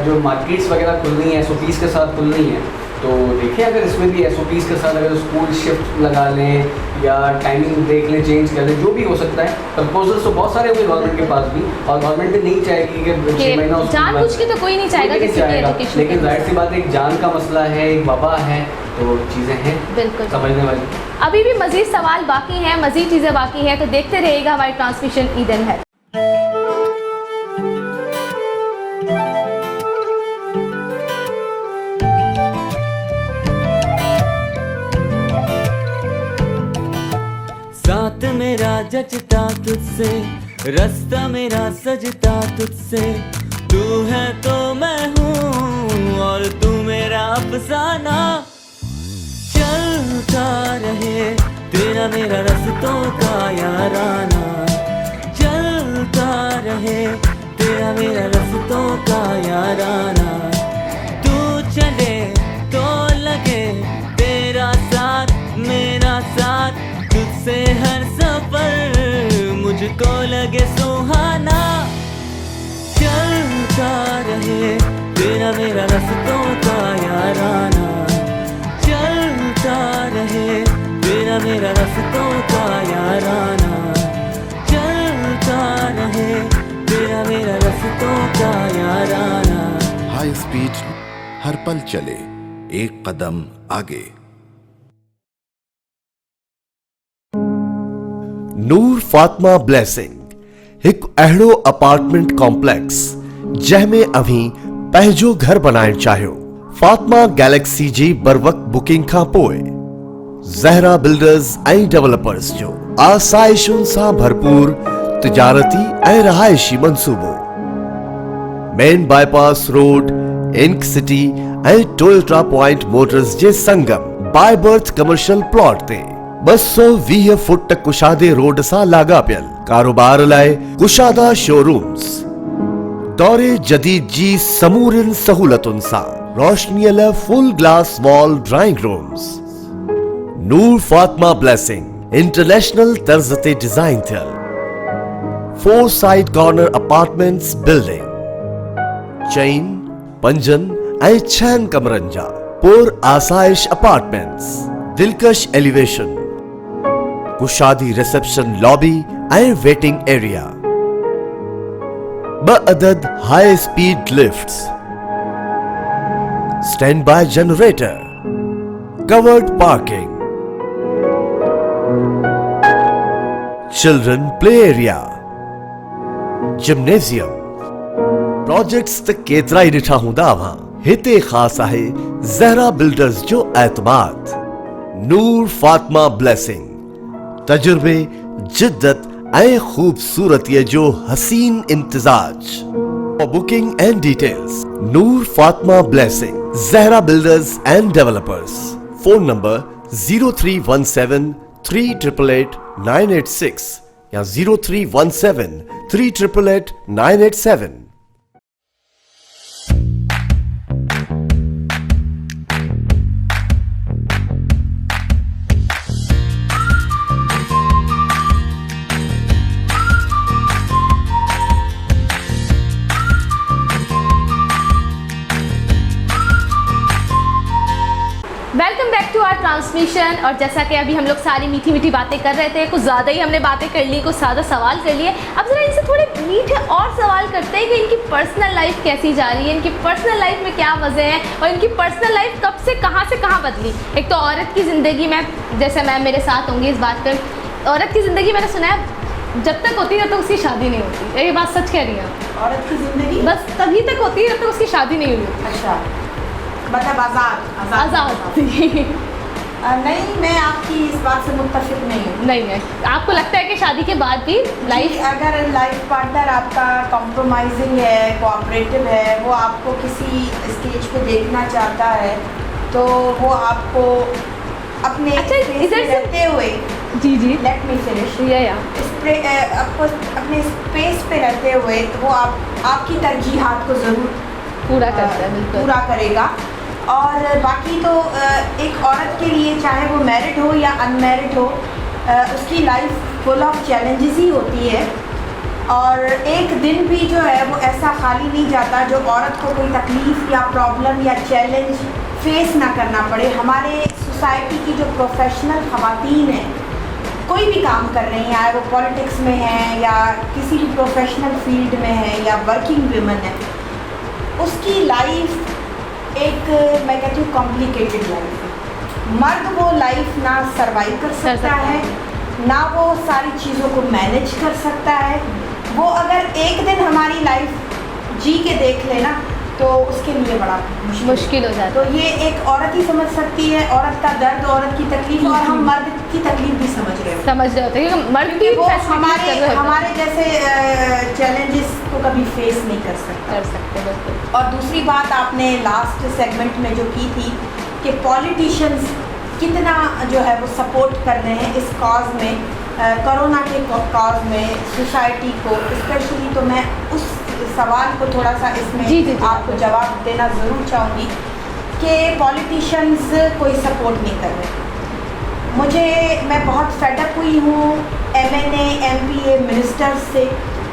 जो मार्केट्स वगैरह खुल रही हैं SOPs के साथ खुल रही हैं, तो देखिए अगर इसमें भी SOPs के साथ अगर स्कूल शिफ्ट लगा लें या टाइमिंग देख लें, चेंज कर लें, जो भी हो सकता है। प्रपोजल्स तो बहुत सारे होंगे गवर्नमेंट के पास भी, और गवर्नमेंट भी नहीं चाहेगी कि 6 महीना जानबूझ के तो कोई नहीं चाहेगा किसी भी एजुकेशन, लेकिन जाहिर सी बात है, एक जान का मसला है, एक वबा है, तो चीज़ें हैं बिल्कुल समझने वाली। अभी भी मज़ीद सवाल बाकी हैं, मज़ीद चीज़ें बाकी हैं, तो देखते रहिएगा हमारी ट्रांसमिशन ईदन है। साथ मेरा जचता तुझसे, रास्ता मेरा सजता तुझसे, तू है तो मैं हूँ और तू मेरा अफसाना। चलता रहे तेरा मेरा रास्तों का याराना, चलता रहे तेरा मेरा रास्तों का याराना। तू साथ तुझसे हर सफर मुझको लगे सुहाना। चलता रहे तेरा मेरा रास्तों का याराना, चलता रहे तेरा मेरा रास्तों का याराना, चलता रहे तेरा मेरा रास्तों का याराना। हाई स्पीड हर पल चले एक कदम आगे। ਨੂਰ ਫਾਤਮਾ ਬਲੈਸਿੰਗ ਇੱਕ अहिड़ो अपार्टमेंट कॉम्प्लेक्स जंहिंमें अभी पंहिंजो घर बनाइण चाहियो। फातिमा गैलेक्सी जी बर वक्त बुकिंग खां पोइ ज़हरा बिल्डर्स ऐं डेवलपर्स जो आसाइशुनि सां भरपूर तिजारती ऐं रहायशी मंसूबो main bypass road ink city ऐं टोयोटा पॉइंट मोटर्स जे संगम बाय बर्थ कमर्शियल प्लॉट ते 220 फुट कुशादे रोड सां लाॻापियल कारोबार लाइ कुशादा शोरूम्स दौरे जदीद जी समूरिन सहूलतुनि सां रोशनीअ लाइ full glass wall drawing rooms. Noor Fatima blessing international तर्ज ते डिजाइन थियल 4 साइड कॉर्नर अपार्टमेंट्स बिल्डिंग चइन 5 ऐं 6 कमरनि जा पुर आसाइश अपार्टमेंट्स दिलकश एलिवेशन कुशादी रिसेप्शन लॉबी ऐं वेटिंग एरिया 2 अदद high speed lifts stand by generator covered parking children play area gymnasium projects त केतिरा ई ॾिठा हूंदा अव्हां। हिते ख़ासि आहे ज़हरा बिल्डर्स जो एतमाद। नूर फातिमा ब्लेसिंग तजुर्बे जिद्दत ऐं खूबसूरतीअ जो हसीन इम्तिजाज। Booking and details Noor Fatima blessing Zahra builders and developers. Phone number 0317 388 986 या 0317 388 987। Welcome back to our transmission. और जैसा कि अभी हम लोग सारी मीठी मीठी बातें कर रहे थे, कुछ ज़्यादा ही हमने बातें कर ली, कुछ ज़्यादा सवाल कर लिए। अब ज़रा इनसे थोड़े मीठे और सवाल करते हैं कि इनकी पर्सनल लाइफ कैसी जा रही है, इनकी पर्सनल लाइफ में क्या वजह है और इनकी पर्सनल लाइफ कब से कहाँ बदली। एक तो औरत की ज़िंदगी में, जैसे मैम मेरे साथ होंगी इस बात पर, औरत की ज़िंदगी मैंने सुना है जब तक होती है तब तक उसकी शादी नहीं होती। ये बात सच कह रही है? औरत की जिंदगी बस तभी तक होती है जब तक उसकी शादी नहीं हुई। अच्छा, मतलब आज़ाद नहीं, मैं आपकी इस बात से मुत्तफिक नहीं हूँ। नहीं है, आपको लगता है कि शादी के बाद भी लाइफ, अगर लाइफ पार्टनर आपका कॉम्प्रोमाइजिंग है, कोऑपरेटिव है, वो आपको किसी स्टेज पे देखना चाहता है, तो वो आपको अपने इधर से रहते हुए जी लेट मी फिनिश आपको अपने स्पेस पे रहते हुए तो वो आपकी तरजीहात को ज़रूर पूरा करता है, बिल्कुल पूरा करेगा। और बाकी तो एक औरत के लिए, चाहे वो मैरिड हो या अनमैरिड हो, उसकी लाइफ फुल ऑफ चैलेंजेस ही होती है। और एक दिन भी जो है वो ऐसा खाली नहीं जाता जो औरत को कोई तकलीफ़ या प्रॉब्लम या चैलेंज फेस ना करना पड़े। हमारे सोसाइटी की जो प्रोफेशनल ख़वातीन हैं, कोई भी काम कर रही हैं, चाहे वो पॉलिटिक्स में हैं या किसी भी प्रोफेशनल फील्ड में है या वर्किंग वुमेन है, उसकी लाइफ एक, मैं कहती हूँ, कॉम्प्लिकेटेड लाइफ है। मर्द वो लाइफ ना सर्वाइव कर सकता है, ना वो सारी चीज़ों को मैनेज कर सकता है। वो अगर एक दिन हमारी लाइफ जी के देख लेना तो उसके लिए बड़ा मुश्किल हो जाता है। तो ये एक औरत ही समझ सकती है, औरत का दर्द, औरत की तकलीफ, और हम मर्द की तकलीफ भी समझ रहे होते हैं, क्योंकि मर्द भी वो हमारे जैसे चैलेंजेस को कभी फेस नहीं कर सकते। बिल्कुल। और दूसरी बात आपने लास्ट सेगमेंट में जो की थी कि पॉलिटिशियंस कितना जो है वो सपोर्ट कर रहे हैं इस कॉज में, कोरोना के कॉज में सोसाइटी को स्पेशली। तो मैं उस सवाल को थोड़ा सा इसमें जी, आपको जवाब देना ज़रूर चाहूँगी कि पॉलिटिशियंस कोई सपोर्ट नहीं कर रहे। मैं बहुत फेडअप हुई हूँ MNA MPA मिनिस्टर्स से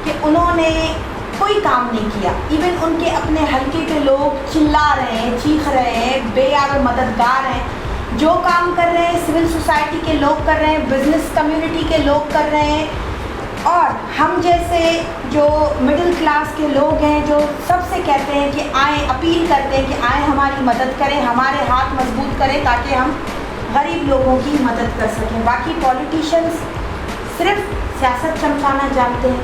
कि उन्होंने कोई काम नहीं किया। इवन उनके अपने हल्के के लोग चिल्ला रहे हैं, चीख रहे हैं, बेयार मददगार हैं। जो काम कर रहे हैं सिविल सोसाइटी के लोग कर रहे हैं, बिजनेस कम्युनिटी के लोग कर रहे हैं, और हम जैसे जो मिडिल क्लास के लोग हैं जो सबसे कहते हैं कि आए, अपील करते हैं कि आए हमारी मदद करें, हमारे हाथ मजबूत करें ताकि हम गरीब लोगों की मदद कर सकें। बाकी पॉलिटिशियंस सिर्फ सियासत चमकाना जानते हैं,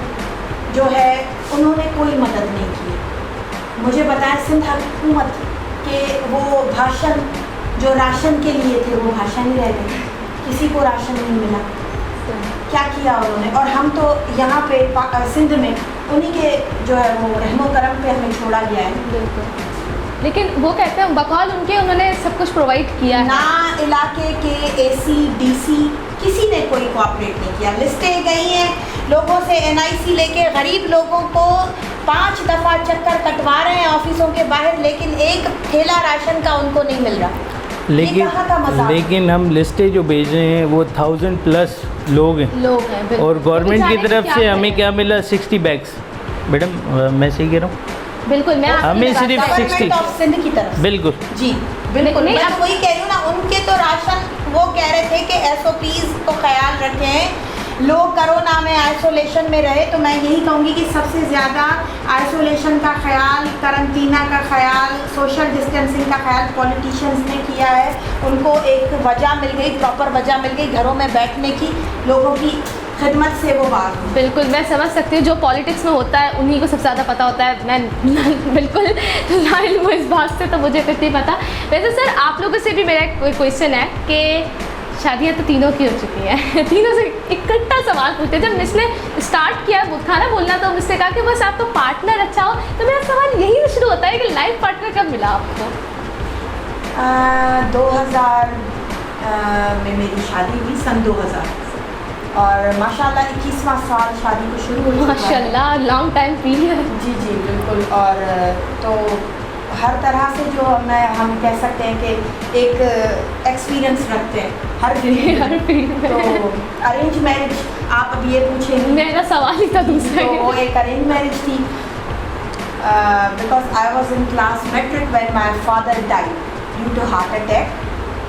जो है उन्होंने कोई मदद नहीं की। मुझे बताएं सिंध हुकूमत के वो भाषण जो राशन के लिए थे वो भाषण ही रह गए, किसी को राशन नहीं मिला। क्या किया उन्होंने? और हम तो यहाँ पे सिंध में उन्हीं के जो है वो रहमो करम पे हमें छोड़ा गया है। बिल्कुल, लेकिन वो कहते हैं बकौल उनके उन्होंने सब कुछ प्रोवाइड किया है। ना इलाके के AC DC किसी ने कोई कोऑपरेट नहीं किया। लिस्टें गई हैं लोगों से NIC लेके, गरीब लोगों को 5 दफ़ा चक्कर कटवा रहे हैं ऑफिसों के बाहर, लेकिन एक थैला राशन का उनको नहीं मिल रहा। लेकिन हम लिस्टें जो भेज रहे हैं वो 1000+ लोग हैं बिल्कुल। और गवर्नमेंट की बेचारे तरफ क्या से करें? हमें क्या मिला 60 बैग्स। मैडम मैं सही कह रहा हूँ? बिल्कुल, मैं हमें सिर्फ 60 गवर्नमेंट ऑफ सिंध की तरफ से। बिल्कुल जी बिल्कुल, नहीं, मैं अब- वही कह रही हूँ ना, उनके तो राशन वो कह रहे थे कि SOPs को ख्याल रखें, लोग कोरोना में आइसोलेशन में रहे। तो मैं यही कहूँगी कि सबसे ज़्यादा आइसोलेशन का ख्याल, करंटीना का ख्याल, सोशल डिस्टेंसिंग का ख्याल पॉलिटिशियंस ने किया है। उनको एक वजह मिल गई, प्रॉपर वजह मिल गई घरों में बैठने की, लोगों की खिदमत से वो बात हुई। बिल्कुल मैं समझ सकती हूँ, जो पॉलिटिक्स में होता है उन्हीं को सबसे ज़्यादा पता होता है। मैं बिल्कुल लाइल हूँ इस बात से, तो मुझे कुछ नहीं पता। वैसे सर आप लोगों से भी मेरा एक क्वेश्चन है कि शादियाँ तो तीनों की हो चुकी हैं तीनों से इकट्ठा सवाल पूछते हैं। जब मिसने स्टार्ट किया था ना बोलना, तो मिसने कहा कि बस आप तो पार्टनर अच्छा हो, तो मेरा सवाल यही शुरू होता है कि लाइफ पार्टनर कब मिला आपको? 2000 में मेरी शादी हुई, सन 2000, और माशाल्लाह 21वां साल शादी को शुरू हो चुका है। माशाल्लाह लॉन्ग टाइम पीरियड। जी जी बिल्कुल। और तो हर तरह से जो हम कह सकते हैं कि एक एक्सपीरियंस रखते हैं हर हर फील्ड तो में। अरेंज मैरिज आप अब ये पूछेंगे, मेरा सवाल ही था दूसरा तो ही। वो एक अरेंज मैरिज थी। Because I was in class matric when my father died due to heart attack,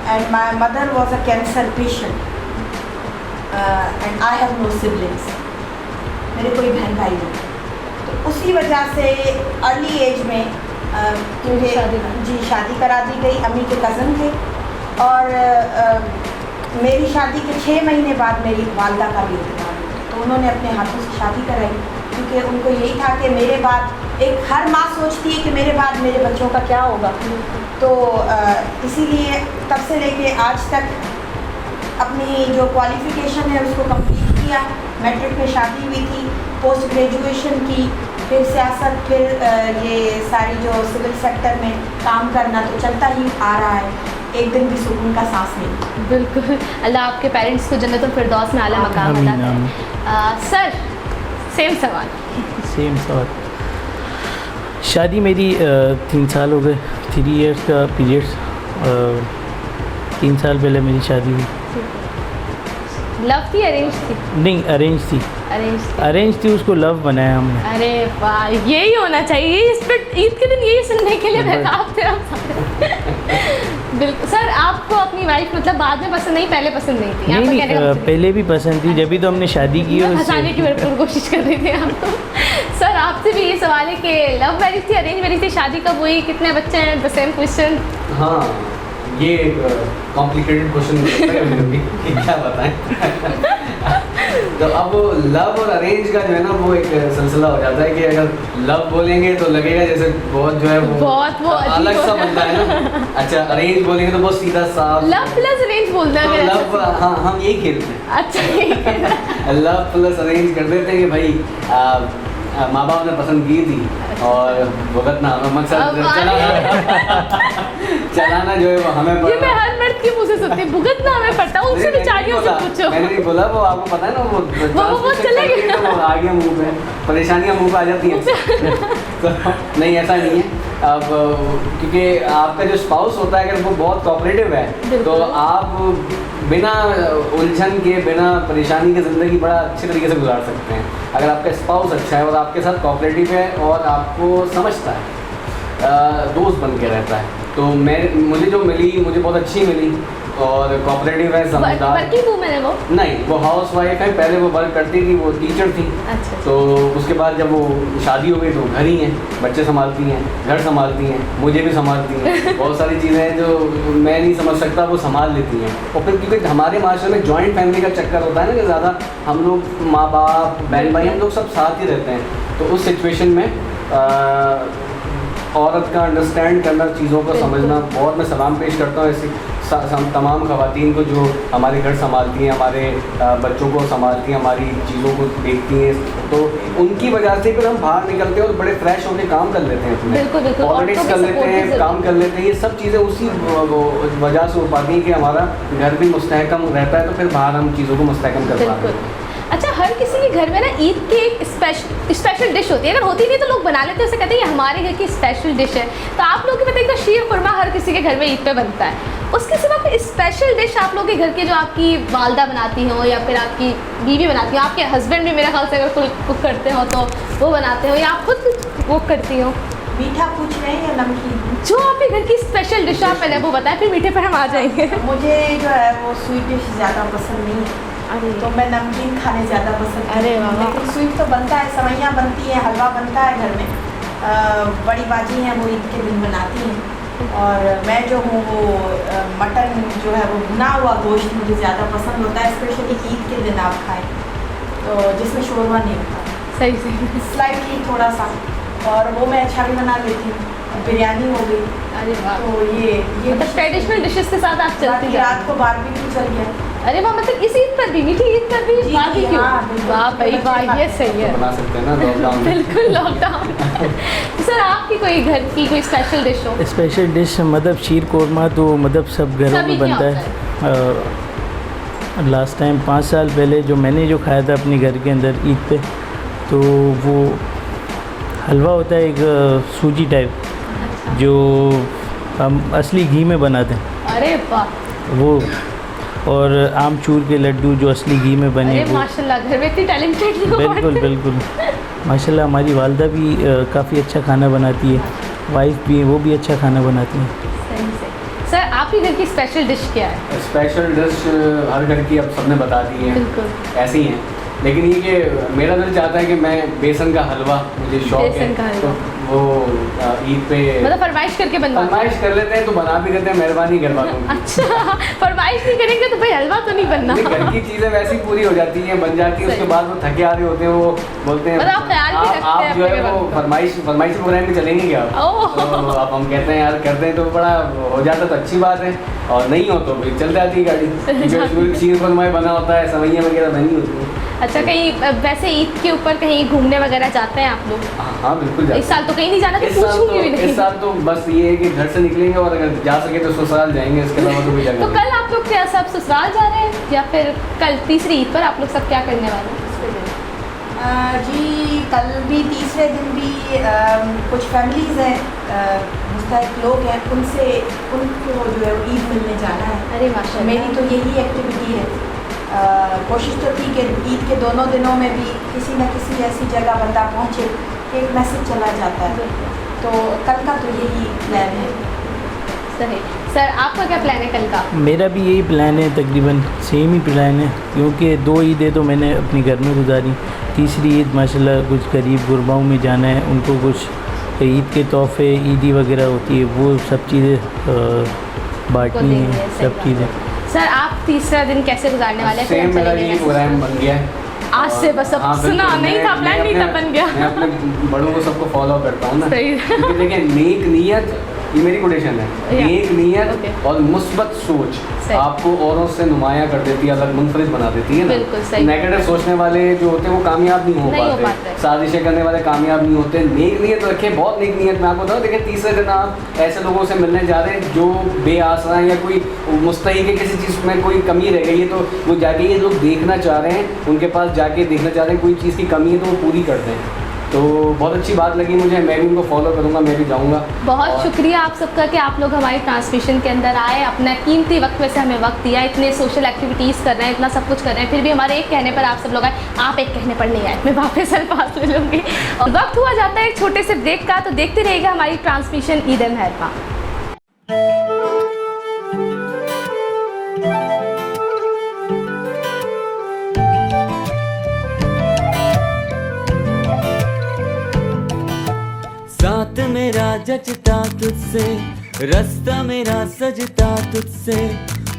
and my mother was a cancer patient, and I have no siblings, मेरे कोई बहन भाई नहीं। तो उसी वजह से अर्ली एज में मुझे शादी करा दी गई। अम्मी के कज़न थे, और मेरी शादी के 6 महीने बाद मेरी वालदा का भी इंतकाल हो गया। तो उन्होंने अपने हाथों से शादी कराई, क्योंकि उनको यही था कि मेरे बाद, एक हर माँ सोचती है कि मेरे बाद मेरे बच्चों का क्या होगा। तो इसीलिए तब से लेके आज तक अपनी जो क्वालिफ़िकेशन है उसको कंप्लीट किया। मैट्रिक में शादी हुई थी, पोस्ट ग्रेजुएशन की, फिर सियासत, फिर ये सारी जो सिविल सेक्टर में काम करना तो चलता ही आ रहा है। एक दिन भी सुकून का सांस नहीं। बिल्कुल, अल्लाह आपके पेरेंट्स को जन्नतुल फिरदौस में आला मकाम आमीन, अता आमीन। करे। सर सेम सवाल। शादी मेरी 3 साल हो गए, 3 इयर्स का पीरियड्स। 3 साल पहले मेरी शादी हुई। लव थी अरेंज थी? नहीं, अरेंज थी। अरेंज थी, उसको लव बनाया हमने। अरे वाह, यही होना चाहिए। इस पर ईद के दिन यही सुनने के लिए बेताब थे हम सारे। बिल्कुल सर, आपको अपनी वाइफ मतलब बाद में पसंद नहीं, पहले पसंद नहीं थी? नहीं, कहने का मतलब- पहले भी पसंद थी, जब भी तो हमने शादी की है उससे। हंसाने की भरपूर कोशिश कर रही थी आप तो। सर आपसे भी ये सवाल है कि लव मैरिज थी, अरेंज मैरिज थी, शादी कब हुई, कितने बच्चे हैं? The same question. हाँ, ये कॉम्प्लिकेटेड क्वेश्चन है मेरे भी कि क्या बताएं। तो अब लव और अरेंज का जो है ना वो एक सिलसिला हो जाता है कि अगर लव बोलेंगे तो लगेगा जैसे बहुत जो है वो अलग सा बनता है ना। अच्छा, अरेंज बोलेंगे तो बहुत सीधा साफ। लव प्लस अरेंज बोलना तो है लव, हाँ हम यही खेलते हैं। अच्छा लव प्लस अरेंज कर देते हैं कि भाई माँ बाप ने पसंद की थी और भुगतना मकसद चलाना जो है वो हमें ये मैं हर मर्द की मुँह से सुनती हूँ, भुगतना हमें पड़ता है, उनसे बेचारियों से पूछो। मैंने नहीं बोला, वो आपको पता है ना वो चले गए, आ गया मुंह पे, परेशानियां मुंह पे आ जाती हैं। तो नहीं, ऐसा नहीं है। अब क्योंकि आपका जो स्पाउस होता है अगर वो बहुत कोऑपरेटिव है तो आप बिना उलझन के, बिना परेशानी की ज़िंदगी बड़ा अच्छे तरीके से गुजार सकते हैं। अगर आपका स्पाउस अच्छा है और आपके साथ कोऑपरेटिव है और आपको समझता है, दोस्त बन के रहता है, तो मुझे जो मिली मुझे बहुत अच्छी मिली और कोऑपरेटिव है, समझदार। वर्किंग वूमेन है वो? नहीं, वो हाउस वाइफ है। पहले वो वर्क करती थी, वो टीचर थी। अच्छा। तो उसके बाद जब वो शादी हो गई तो घर ही हैं, बच्चे संभालती हैं, घर संभालती हैं, मुझे भी संभालती हैं। बहुत सारी चीज़ें हैं जो मैं नहीं समझ सकता वो संभाल लेती हैं। और फिर क्योंकि हमारे माशरे में जॉइंट फैमिली का चक्कर होता है ना कि ज़्यादा हम लोग माँ बाप बहन भाई हम लोग सब साथ ही रहते हैं, तो उस सिचुएशन में औरत का अंडरस्टैंड करना, चीज़ों को समझना, बहुत मैं सलाम पेश करता हूँ ऐसी तमाम ख़वातीन को जो हमारे घर संभालती हैं, हमारे बच्चों को संभालती हैं, हमारी चीज़ों को देखती हैं। तो उनकी वजह से फिर हम बाहर निकलते हैं और बड़े फ्रेश होकर काम कर लेते हैं, अपने पॉलिटिक्स कर लेते हैं, काम कर लेते हैं। ये सब चीज़ें उसी वजह से हो पाती हैं कि हमारा घर भी मुस्तहकम रहता है, तो फिर बाहर हम चीज़ों को मुस्तहकम कर पाते हैं। अच्छा, हर किसी के घर में ना ईद की एक स्पेशल डिश होती है, अगर होती नहीं तो लोग बना लेते हैं, उसे कहते हैं ये हमारे घर की स्पेशल डिश है। तो आप लोगों की पता है कि शीर खुरमा हर किसी के घर में ईद पे बनता है, उसके सिवा कोई स्पेशल डिश आप लोगों के घर की जो आपकी वालदा बनाती हो या फिर आपकी बीवी बनाती हो, आपके हस्बैंड भी मेरे ख्याल से अगर कुक करते हो तो वो बनाते हो, या आप खुद कुक करती हो? मीठा पूछ रहे हैं या नमकीन? जो आपके घर की स्पेशल डिश आप पहले वो बताएं, फिर मीठे पर हम आ जाएंगे। मुझे जो है वो स्वीट डिश ज़्यादा पसंद नहीं है, तो मैं नमकीन खाने ज़्यादा पसंद करती हूँ। लेकिन स्वीट तो बनता है, सवैयाँ बनती हैं, हलवा बनता है घर में। बड़ी बाजी हैं वो ईद के दिन बनाती हैं, और मैं जो हूँ वो मटन जो है वो भुना हुआ गोश्त मुझे ज़्यादा पसंद होता है, स्पेशली ईद के दिन आप खाएँ तो जिसमें शोरबा नहीं होता, सही स्लाइटली थोड़ा सा, और वो मैं अच्छा भी बना लेती हूँ। बिरयानी हो गई। अरे वाह, तो ये मतलब ट्रेडिशनल डिशेस के साथ आप चलती हैं। रात को बारबेक्यू चल गया। अरे वाह, मतलब इस ईद पर भी, मीठी ईद पर भी बारबेक्यू? वाह भाई वाह, ये सही है। बना सकते हैं ना लॉकडाउन में। बिल्कुल लॉकडाउन। सर आपकी कोई घर की कोई स्पेशल डिश हो? स्पेशल डिश मतलब शीर कोरमा तो मतलब सब घरों सभी में के बनता है। लास्ट टाइम 5 साल पहले जो मैंने जो खाया था अपने घर के अंदर ईद पे, तो वो हलवा होता है एक सूजी टाइप, जो हम असली घी में बनाते हैं। अरे वाह। वो और आमचूर के लड्डू जो असली घी में बने। अरे माशाल्लाह, घर में इतनी टैलेंटेड लोग। बिल्कुल बिल्कुल माशाल्लाह। हमारी वालदा भी काफ़ी अच्छा खाना बनाती है, वाइफ भी, वो भी अच्छा खाना बनाती हैं। सही से। सर आपके घर की स्पेशल डिश क्या है? स्पेशल डिश हर घर की अब सबने बता दी है, बिल्कुल ऐसी ही हैं, लेकिन ये कि मेरा दिल चाहता है कि मैं बेसन का हलवा, मुझे शौक है, बेसन का हलवा। तो वो ईद पे मतलब फरमाइश करके बनवा? फरमाइश कर लेते हैं तो बना भी देते हैं, मेहरबानी करवा दूँगी। अच्छा, फरमाइश नहीं करेंगे तो भाई हलवा तो नहीं बनना। घर की चीज़ें वैसी पूरी हो जाती हैं, बन जाती हैं, उसके बाद वो थके आ रहे होते हैं, वो बोलते हैं मतलब आप ख्याल भी रखते हैं आप जो है अपने वो फरमाइश प्रोग्राम में चलेंगे क्या? ओह। तो अब हम कहते हैं यार करते हैं तो बड़ा हो जाता तो अच्छी बात है, और नहीं हो तो फिर चल जाती है गाड़ी। शीर खुरमा बना होता है, सवैयाँ वगैरह बनी होती हैं। अच्छा, कहीं वैसे ईद के ऊपर कहीं घूमने वगैरह जाते हैं आप लोग? हाँ बिल्कुल जाते हैं। इस साल तो कहीं नहीं जाना, तो इस साल पूछूंगी भी तो नहीं। इस साल तो बस ये है कि घर से निकलेंगे और अगर जा सके तो ससुराल जाएंगे, इसके अलावा तो कोई जगह तो नहीं। कल आप लोग क्या सब ससुराल जा रहे हैं, या फिर कल तीसरी ईद पर आप लोग सब क्या करने वाले हैं? जी कल भी तीसरे दिन भी कुछ फैमिलीज़ हैं, मुस्तहिक लोग हैं, उनको जो है ईद मिलने जाना है। अरे माशाल्लाह। मेरी तो यही एक्टिविटी है। कोशिश तो थी कि ईद के दोनों दिनों में भी किसी न किसी ऐसी जगह बंदा पहुँचे कि एक मैसेज चला जाता है, तो कल का तो यही प्लान है। सही। सर आपका क्या प्लान है कल का? मेरा भी यही प्लान है, तकरीबन सेम ही प्लान है, क्योंकि 2 ईदें तो मैंने अपने घर में गुजारी, तीसरी ईद माशाल्लाह कुछ गरीब गुरबाओं में जाना है, उनको कुछ ईद के तोहफे ईदी वगैरह होती है वो सब चीज़ें बांटनी है, सब चीज़ें। सर आप तीसरा दिन कैसे गुजारने वाले हैं? फिर हम सेम मेरा चलेंगे ये मैसेज। प्रोग्राम बन गया है आज से बस अब हाँ, सुना बिल्कुल। नहीं था, मैं प्लान नहीं था, बन गया। मैं अपने बड़ों को सबको फॉलो करता हूँ ना, सही। क्योंकि देखिए नेक नीयत, ये मेरी कोटेशन है, या। नेक नीयत ओके। और मुस्बत सोच सही। आपको औरों से नुमाया कर देती है, अलग मुनफरिद बना देती है ना। बिल्कुल सही। नेगेटिव सोचने वाले जो होते हैं वो कामयाब नहीं हो पाते, साजिशें करने वाले कामयाब नहीं होते। नेक नीयत रखें, बहुत नेक नीयत। मैं आपको बताऊँ, देखिए तीसरे दिन आप ऐसे लोगों से मिलने जा रहे हैं जो बेआसरा हैं या कोई मुस्तहिक है, किसी चीज़ में कोई कमी रह गई है, तो वो जाके ये लोग देखना चाह रहे हैं, उनके पास जाके देखना चाह रहे हैं कोई चीज़ की कमी है तो वो पूरी कर दें। तो बहुत अच्छी बात लगी मुझे, मैं भी उनको फॉलो करूँगा, मैं भी जाऊँगा। बहुत शुक्रिया आप सबका कि आप लोग हमारी ट्रांसमिशन के अंदर आए, अपना कीमती वक्त में से हमें वक्त दिया, इतने सोशल एक्टिविटीज़ कर रहे हैं, इतना सब कुछ कर रहे हैं, फिर भी हमारे एक कहने पर आप सब लोग आए, आप एक कहने पर नहीं आए, मैं वापस अल्फाज ले लूँगी। और वक्त हुआ जाता है एक छोटे से ब्रेक का, तो देखते रहिएगा हमारी ट्रांसमिशन ईद ए मेहरबान। साथ मेरा जचता तुझसे, रास्ता मेरा सजता तुझसे,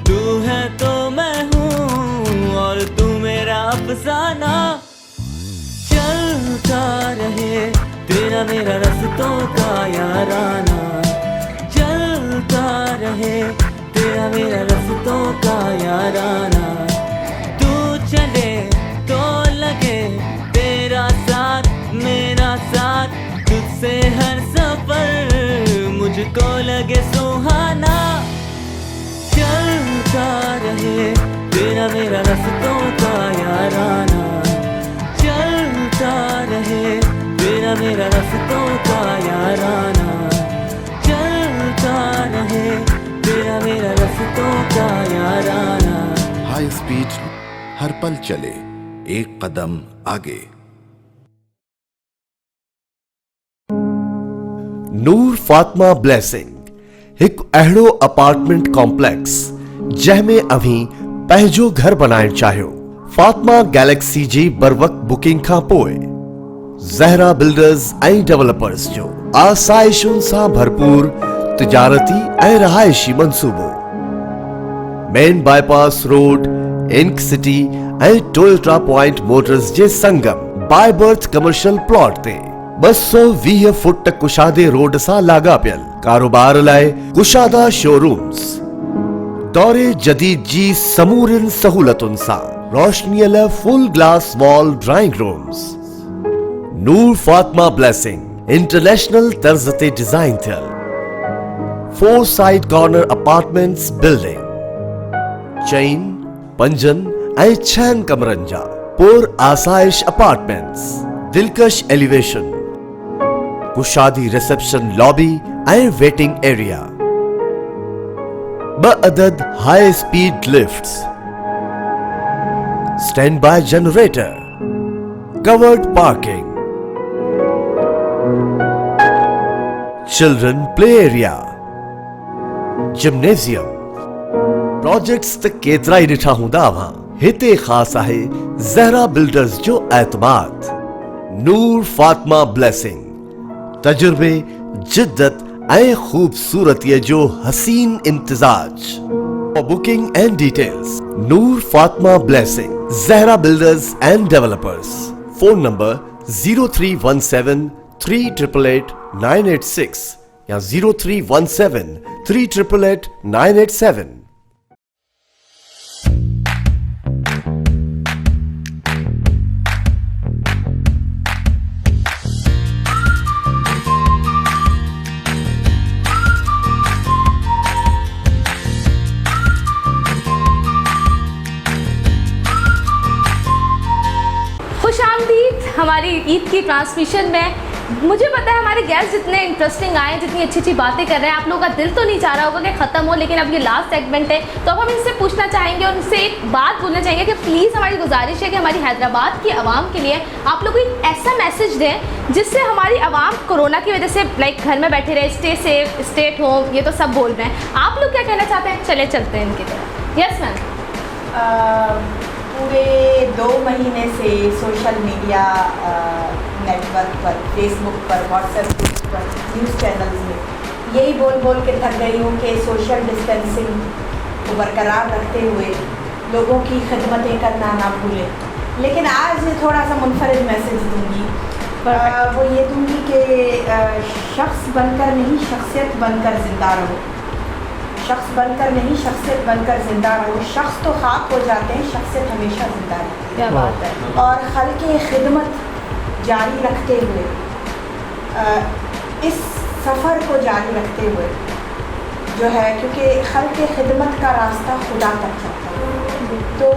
तू है तो मैं हूँ और तू मेरा अफसाना। चलता रहे तेरा मेरा रास्तों का याराना, चलता रहे तेरा मेरा रास्तों का याराना। तू चले तो लगे तेरा साथ मेरा साथ, तुझसे हर सफर मुझको लगे सुहाना। चलता रहे तेरा मेरा रास्तों का याराना, चलता रहे तेरा मेरा रास्तों का याराना, चलता रहे तेरा मेरा रास्तों का याराना। हाई स्पीड हर पल चले एक कदम आगे। ਨੂਰ ਫਾਤਮਾ ਬਲੈਸਿੰਗ ਇੱਕ अहिड़ो अपार्टमेंट कॉम्प्लेक्स जंहिंमें अभी पंहिंजो घर बनाइण चाहियो। फातिमा गैलेक्सी जी बर वक्त बुकिंग खां पोइ ज़हरा बिल्डर्स ऐं डेवलपर्स जो आसाइशुनि सां भरपूर तिजारती ऐं रहायशी मंसूबो main bypass road, ink city ऐं टोयोटा पॉइंट मोटर्स जे संगम बाय बर्थ कमर्शियल प्लॉट ते 220 फुट कुशादे रोड सां लाॻापियल कारोबार लाइ कुशादा शोरूम्स, दौरे जदीद जी समूरिन सहूलतुनि सां रोशनीअ लाइ full glass wall drawing rooms. Noor Fatima blessing international तर्ज ते डिजाइन थियल 4 साइड कॉर्नर अपार्टमेंट्स बिल्डिंग चइन 5 ऐं 6 कमरनि जा पुर आसाइश अपार्टमेंट्स, दिलकश एलिवेशन, कुशादी रिसेप्शन लॉबी ऐं वेटिंग एरिया, 2 अदद high speed lifts, stand by generator, covered parking, children play area, gymnasium. Projects त केतिरा ई ॾिठा हूंदा अव्हां, हिते ख़ास आहे ज़हरा बिल्डर्स जो एतमाद। नूर फातिमा ब्लेसिंग तजुर्बे, जिद्दत ऐं खूबसूरतीअ जो हसीन इम्तिजाज। For booking and details Noor Fatima blessing Zahra builders and developers. Phone number 0317 388 986 या 0317 388 987। हमारी ईद की ट्रांसमिशन में मुझे पता है हमारे गेस्ट जितने इंटरेस्टिंग आए, जितनी अच्छी अच्छी बातें कर रहे हैं, आप लोगों का दिल तो नहीं चाह रहा होगा कि ख़त्म हो, लेकिन अब ये लास्ट सेगमेंट है तो अब हम इनसे पूछना चाहेंगे और उनसे एक बात बोलना चाहेंगे कि प्लीज़ हमारी गुजारिश है कि हमारी हैदराबाद की आवाम के लिए आप लोग एक ऐसा मैसेज दें जिससे हमारी आवाम कोरोना की वजह से लाइक घर में बैठे रहे, stay safe, stay at home, ये तो सब बोल रहे हैं, आप लोग क्या कहना चाहते हैं? चले चलते हैं इनकी तरफ। Yes ma'am. पूरे 2 महीने से सोशल मीडिया नेटवर्क पर, फेसबुक पर, व्हाट्सएप ग्रुप पर, न्यूज़ चैनल्स में यही बोल बोल के थक गई हूँ कि सोशल डिस्टेंसिंग को बरकरार रखते हुए लोगों की खिदमतें करना ना भूलें। लेकिन आज थोड़ा सा मुनफरिद मैसेज दूँगी, वो ये दूँगी कि शख्स बनकर नहीं शख्सियत बनकर ज़िंदा रहो, शख्स बनकर नहीं शख्सियत बनकर ज़िंदा रहो। शख्स तो खाक हो जाते हैं, शख्सियत हमेशा ज़िंदा रहती है। क्या बात है। और खल्क़े खिदमत जारी रखते हुए, इस सफ़र को जारी रखते हुए जो है, क्योंकि खल्क़े खिदमत का रास्ता खुदा तक जाता है, तो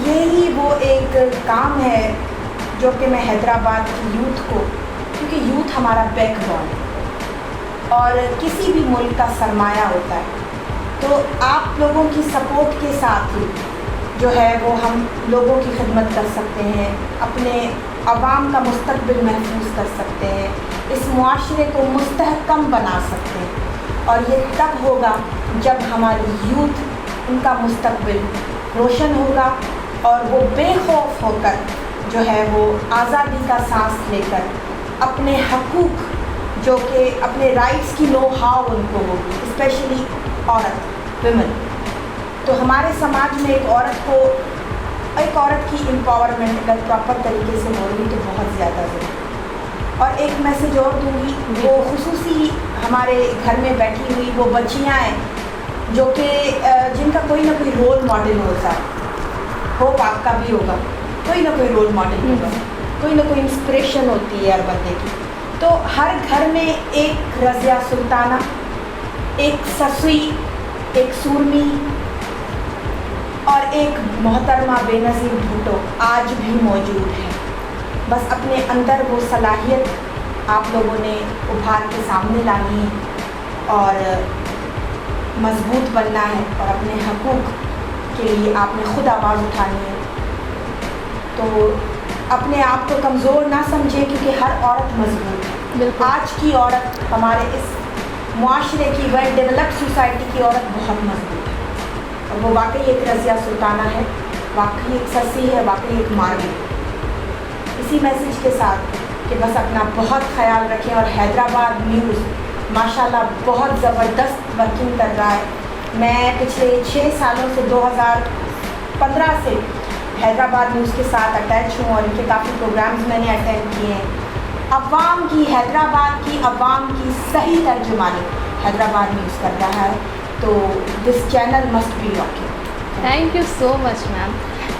यही वो एक काम है जो कि मैं हैदराबाद की यूथ को क्योंकि यूथ हमारा बैकबोन है और किसी भी मुल्क का सरमाया होता है। तो आप लोगों की सपोर्ट के साथ ही जो है वो हम लोगों की खिदमत कर सकते हैं, अपने अवाम का मुस्तकबिल महफूज कर सकते हैं, इस मुआशरे को मुस्तहकम बना सकते हैं। और ये तब होगा जब हमारी यूथ, उनका मुस्तकबिल रोशन होगा और वो बेखौफ होकर जो है वो आज़ादी का सांस लेकर अपने हकूक़, जो कि अपने राइट्स की नो हाउ उनको होगी, स्पेशली औरत, विमेन। तो हमारे समाज में एक औरत की एम्पावरमेंट अगर प्रॉपर तरीके से होगी तो बहुत ज़्यादा ज़रूरी। और एक मैसेज और दूँगी, वो खुसूसी हमारे घर में बैठी हुई वो बच्चियाँ हैं जो कि जिनका कोई ना कोई रोल मॉडल होता है, होप आपका भी होगा, कोई ना कोई रोल मॉडल होगा, कोई ना कोई इंस्पिरेशन होती है हर बंदे की। तो हर घर में एक रज़िया सुल्ताना, एक ससुई, एक सूरमी और एक मोहतरमा बेनज़ीर भुट्टो आज भी मौजूद है। बस अपने अंदर वो सलाहियत आप लोगों ने उभार के सामने लानी है और मजबूत बनना है और अपने हकूक़ के लिए आपने खुद आवाज़ उठानी है। तो अपने आप को कमज़ोर ना समझें क्योंकि हर औरत मजबूत है। आज की औरत, हमारे इस मुआशरे की, वेल डेवलप्ड सोसाइटी की औरत बहुत मजबूत है और वो वाकई एक रज़िया सुल्ताना है, वाकई एक ससी है, वाकई एक मार्वी। इसी मैसेज के साथ कि बस अपना बहुत ख्याल रखें। और हैदराबाद न्यूज़ माशाल्लाह बहुत ज़बरदस्त वर्किंग कर रहा है। मैं पिछले 6 सालों से 2015 से हैदराबाद न्यूज़ के साथ अटैच हूँ और इनके काफ़ी प्रोग्राम्स मैंने अटेंड किए हैं। अवाम की, हैदराबाद की अवाम की सही तर्जुमानी हैदराबाद न्यूज़ कर रहा है। तो this channel must be watching. Thank you so much ma'am.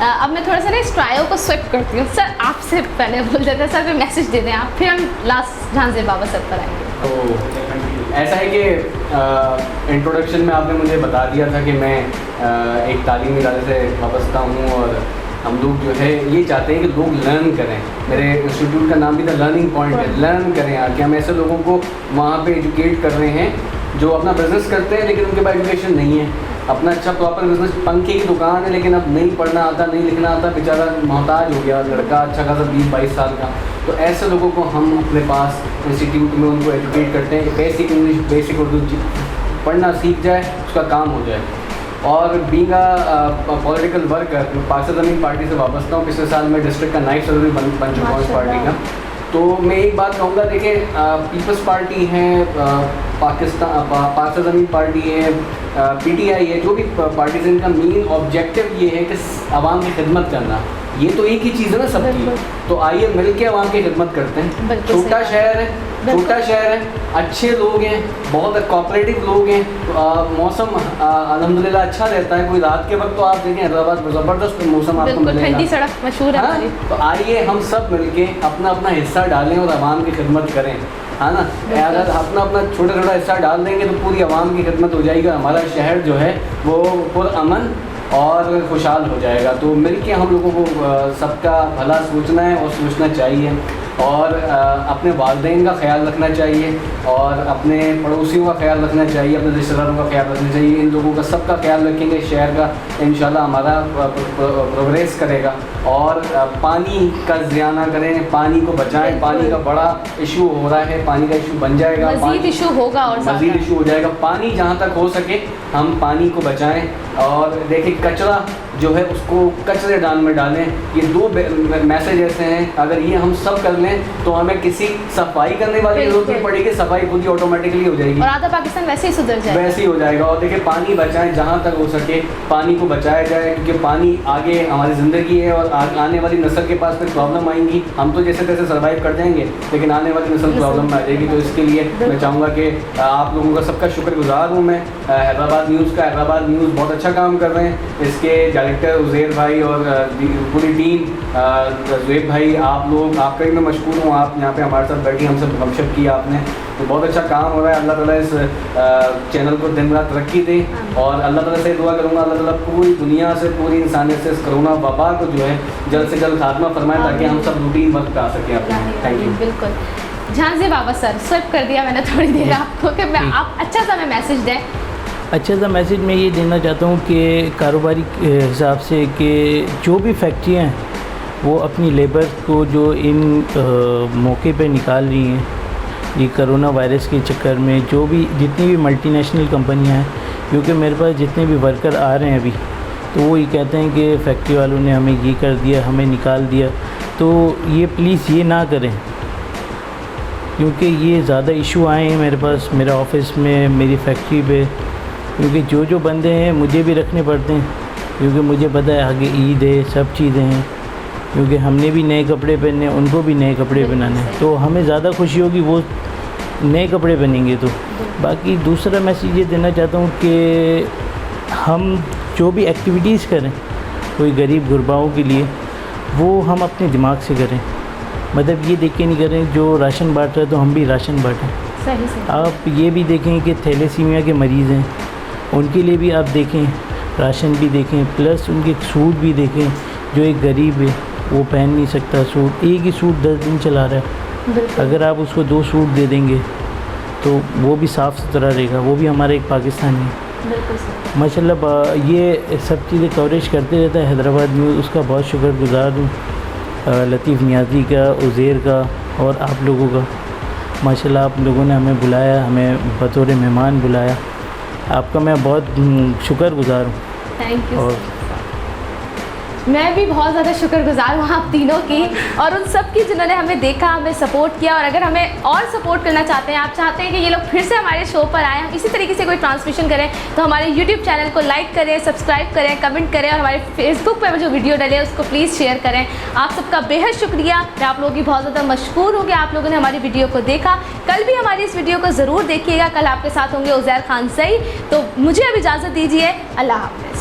अब मैं थोड़ा सा ना इस ट्रायो को स्विप करती हूँ। सर आपसे पहले बोल देते हैं, सर फिर मैसेज दे दें आप, फिर हम लास्ट झांसे बाबा सर पर आएंगे। तो ऐसा है कि इंट्रोडक्शन में आपने मुझे बता दिया था कि मैं एक तालीमी इदारे से वाबस्ता हूँ और हम लोग जो है ये चाहते हैं कि लोग लर्न करें। मेरे इंस्टीट्यूट का नाम भी द लर्निंग पॉइंट है, लर्न करें आके। हम ऐसे लोगों को वहाँ पे एजुकेट कर रहे हैं जो अपना बिज़नेस करते हैं लेकिन उनके पास एजुकेशन नहीं है, अपना अच्छा प्रॉपर बिज़नेस, पंखे की दुकान है लेकिन अब नहीं पढ़ना आता, नहीं लिखना आता, बेचारा मोहताज हो गया लड़का अच्छा खासा 20-22 साल का। तो ऐसे लोगों को हम अपने पास इंस्टीट्यूट में उनको एजुकेट करते हैं, बेसिक इंग्लिश, बेसिक उर्दू पढ़ना सीख जाए, उसका काम हो जाए। और बीइंग अ पॉलिटिकल वर्कर, मैं पाकिस्तान ज़मीन पार्टी से वाबस्ता हूँ। पिछले साल मैं डिस्ट्रिक्ट का नाइब सदर भी बन चुका हूँ इस पार्टी का। तो मैं एक बात कहूँगा, देखिए पीपल्स पार्टी है, पाकिस्तान ज़मीन पार्टी है, PTI है, जो भी पार्टीज, इनका मेन ऑब्जेक्टिव ये है कि आवाम की खिदमत करना। ये तो एक ही चीज़ है ना सबकी। तो आइए मिल के आवाम की खिदमत करते हैं। छोटा शहर है, अच्छे लोग हैं, बहुत कोऑपरेटिव लोग हैं। मौसम अल्हम्दुलिल्लाह अच्छा रहता है। कोई रात के वक्त तो आप देखें हैदराबाद ज़बरदस्त मौसम आपको मिलेगा, ठंडी सड़क मशहूर है हमारी। तो आइए हम सब मिलके अपना अपना हिस्सा डालें और आवाम की खिदमत करें, है ना। अगर अपना अपना छोटा छोटा हिस्सा डाल देंगे तो पूरी आवाम की खिदमत हो जाएगी, हमारा शहर जो है वो पुरअमन और खुशहाल हो जाएगा। तो मिलके हम लोगों को सबका भला सोचना है और सोचना चाहिए और अपने वालिदैन का ख्याल रखना चाहिए और अपने पड़ोसियों का ख्याल रखना चाहिए, अपने रिश्तेदारों का ख्याल रखना चाहिए। इन लोगों का सबका ख्याल रखेंगे, शहर का इंशाल्लाह हमारा प्रोग्रेस करेगा। और पानी का ज़िया ना करें, पानी को बचाएं। पानी का बड़ा इशू हो रहा है, पानी का इशू बन जाएगा, मज़ीद इशू होगा और मज़ीद इशू हो जाएगा। पानी जहाँ तक हो सके हम पानी को बचाएं। और देखिए कचरा जो है उसको कचरे दान में डालें। ये 2 मैसेज ऐसे हैं, अगर ये हम सब कर लें तो हमें किसी सफाई करने वाली जरूरत नहीं पड़ेगी, सफाई खुद ही ऑटोमेटिकली हो जाएगी और आधा पाकिस्तान वैसे ही सुधर जाएगा, वैसे ही हो जाएगा। और देखिए पानी बचाएं, जहाँ तक हो सके पानी को बचाया जाए, क्योंकि पानी आगे हमारी ज़िंदगी है और आने वाली नस्ल के पास फिर प्रॉब्लम आएंगी। हम तो जैसे तैसे सर्वाइव कर जाएंगे लेकिन आने वाली नस्ल प्रॉब्लम में आ जाएगी। तो इसके लिए मैं चाहूँगा कि आप लोगों का सबका शुक्रगुजार हूँ मैं। हैदराबाद न्यूज़ बहुत अच्छा काम कर रहे हैं। इसके डायरेक्टर उज़ैर भाई और पूरी टीम, ज़ुएब भाई, आप लोग, आपका ही मैं मशकूर हूँ। आप यहाँ पे हमारे साथ बैठी हमसे गपशप की आपने, तो बहुत अच्छा काम हो रहा है। अल्लाह ताला इस चैनल को दिन रात तरक्की दे और अल्लाह ताला से दुआ करूँगा अल्लाह ताला पूरी दुनिया से, पूरी इंसानियत से इस कोरोना वबा को जो है जल्द से जल्द खात्मा फरमाए ताकि हम सब रूटीन वक्त पे आ सकें अपने। Thank you. बिल्कुल झांसी बाबा सर, स्विप कर दिया मैंने थोड़ी देर आपको कि मैं आप अच्छा सा मैं मैसेज दें। अच्छा सा मैसेज मैं ये देना चाहता हूँ कि कारोबारी के हिसाब से कि जो भी फैक्ट्रियाँ हैं वो अपनी लेबर को जो इन मौके पे निकाल रही हैं, ये कोरोना वायरस के चक्कर में, जो भी जितनी भी मल्टीनेशनल कंपनियां हैं, क्योंकि मेरे पास जितने भी वर्कर आ रहे हैं अभी, तो वो ये कहते हैं कि फैक्ट्री वालों ने हमें ये कर दिया, हमें निकाल दिया। तो ये प्लीज़ ये ना करें, क्योंकि ये ज़्यादा इशू आए हैं मेरे पास, मेरे ऑफिस में, मेरी फैक्ट्री पे, क्योंकि जो बंदे हैं मुझे भी रखने पड़ते हैं, क्योंकि मुझे पता है आगे ईद है, सब चीज़ें हैं, क्योंकि हमने भी नए कपड़े पहने, उनको भी नए कपड़े पहनाने हैं, तो हमें ज़्यादा खुशी होगी वो नए कपड़े पहनेंगे। तो बाकी दूसरा मैसेज ये देना चाहता हूँ कि हम जो भी एक्टिविटीज़ करें कोई गरीब गुरबाओं के लिए, वो हम अपने दिमाग से करें, मतलब ये देख के नहीं करें जो राशन बांट रहा है तो हम भी राशन बांटें। सही सही। आप ये भी देखें कि थैलेसीमिया के मरीज़ हैं, उनके लिए भी आप देखें, राशन भी देखें, प्लस उनके सूट भी देखें। जो एक गरीब है वो पहन नहीं सकता सूट, एक ही सूट 10 दिन चला रहा है, अगर आप उसको 2 सूट दे देंगे तो वो भी साफ़ सुथरा रहेगा, वो भी हमारा एक पाकिस्तानी है। बिल्कुल सही। माशाल्लाह ये सब चीज़ें कवरेज करते रहता है हैदराबाद न्यूज़, उसका बहुत शुक्रगुज़ार हूँ, लतीफ़ नियाज़ी का, उज़ैर का और आप लोगों का। माशाल्लाह आप लोगों ने हमें बुलाया, हमें बतौर मेहमान बुलाया, आपका मैं बहुत शुक्रगुज़ार हूँ। Thank you. और मैं भी बहुत ज़्यादा शुक्रगुज़ार हूँ आप तीनों की और उन सब की जिन्होंने हमें देखा, हमें सपोर्ट किया। और अगर हमें और सपोर्ट करना चाहते हैं, आप चाहते हैं कि ये लोग फिर से हमारे शो पर आएँ, हम इसी तरीके से कोई ट्रांसमिशन करें, तो हमारे यूट्यूब चैनल को लाइक करें, सब्सक्राइब करें, कमेंट करें और हमारे फेसबुक पर जो वीडियो डले उसको प्लीज़ शेयर करें। आप सबका बेहद शुक्रिया। मैं आप लोगों की बहुत ज़्यादा मशकूर हूँ कि आप लोगों ने हमारी वीडियो को देखा। कल भी हमारी इस वीडियो को ज़रूर देखिएगा। कल आपके साथ होंगे उज़ैर खान सई। तो मुझे अब इजाज़त दीजिए, अल्लाह हाफ़िज़।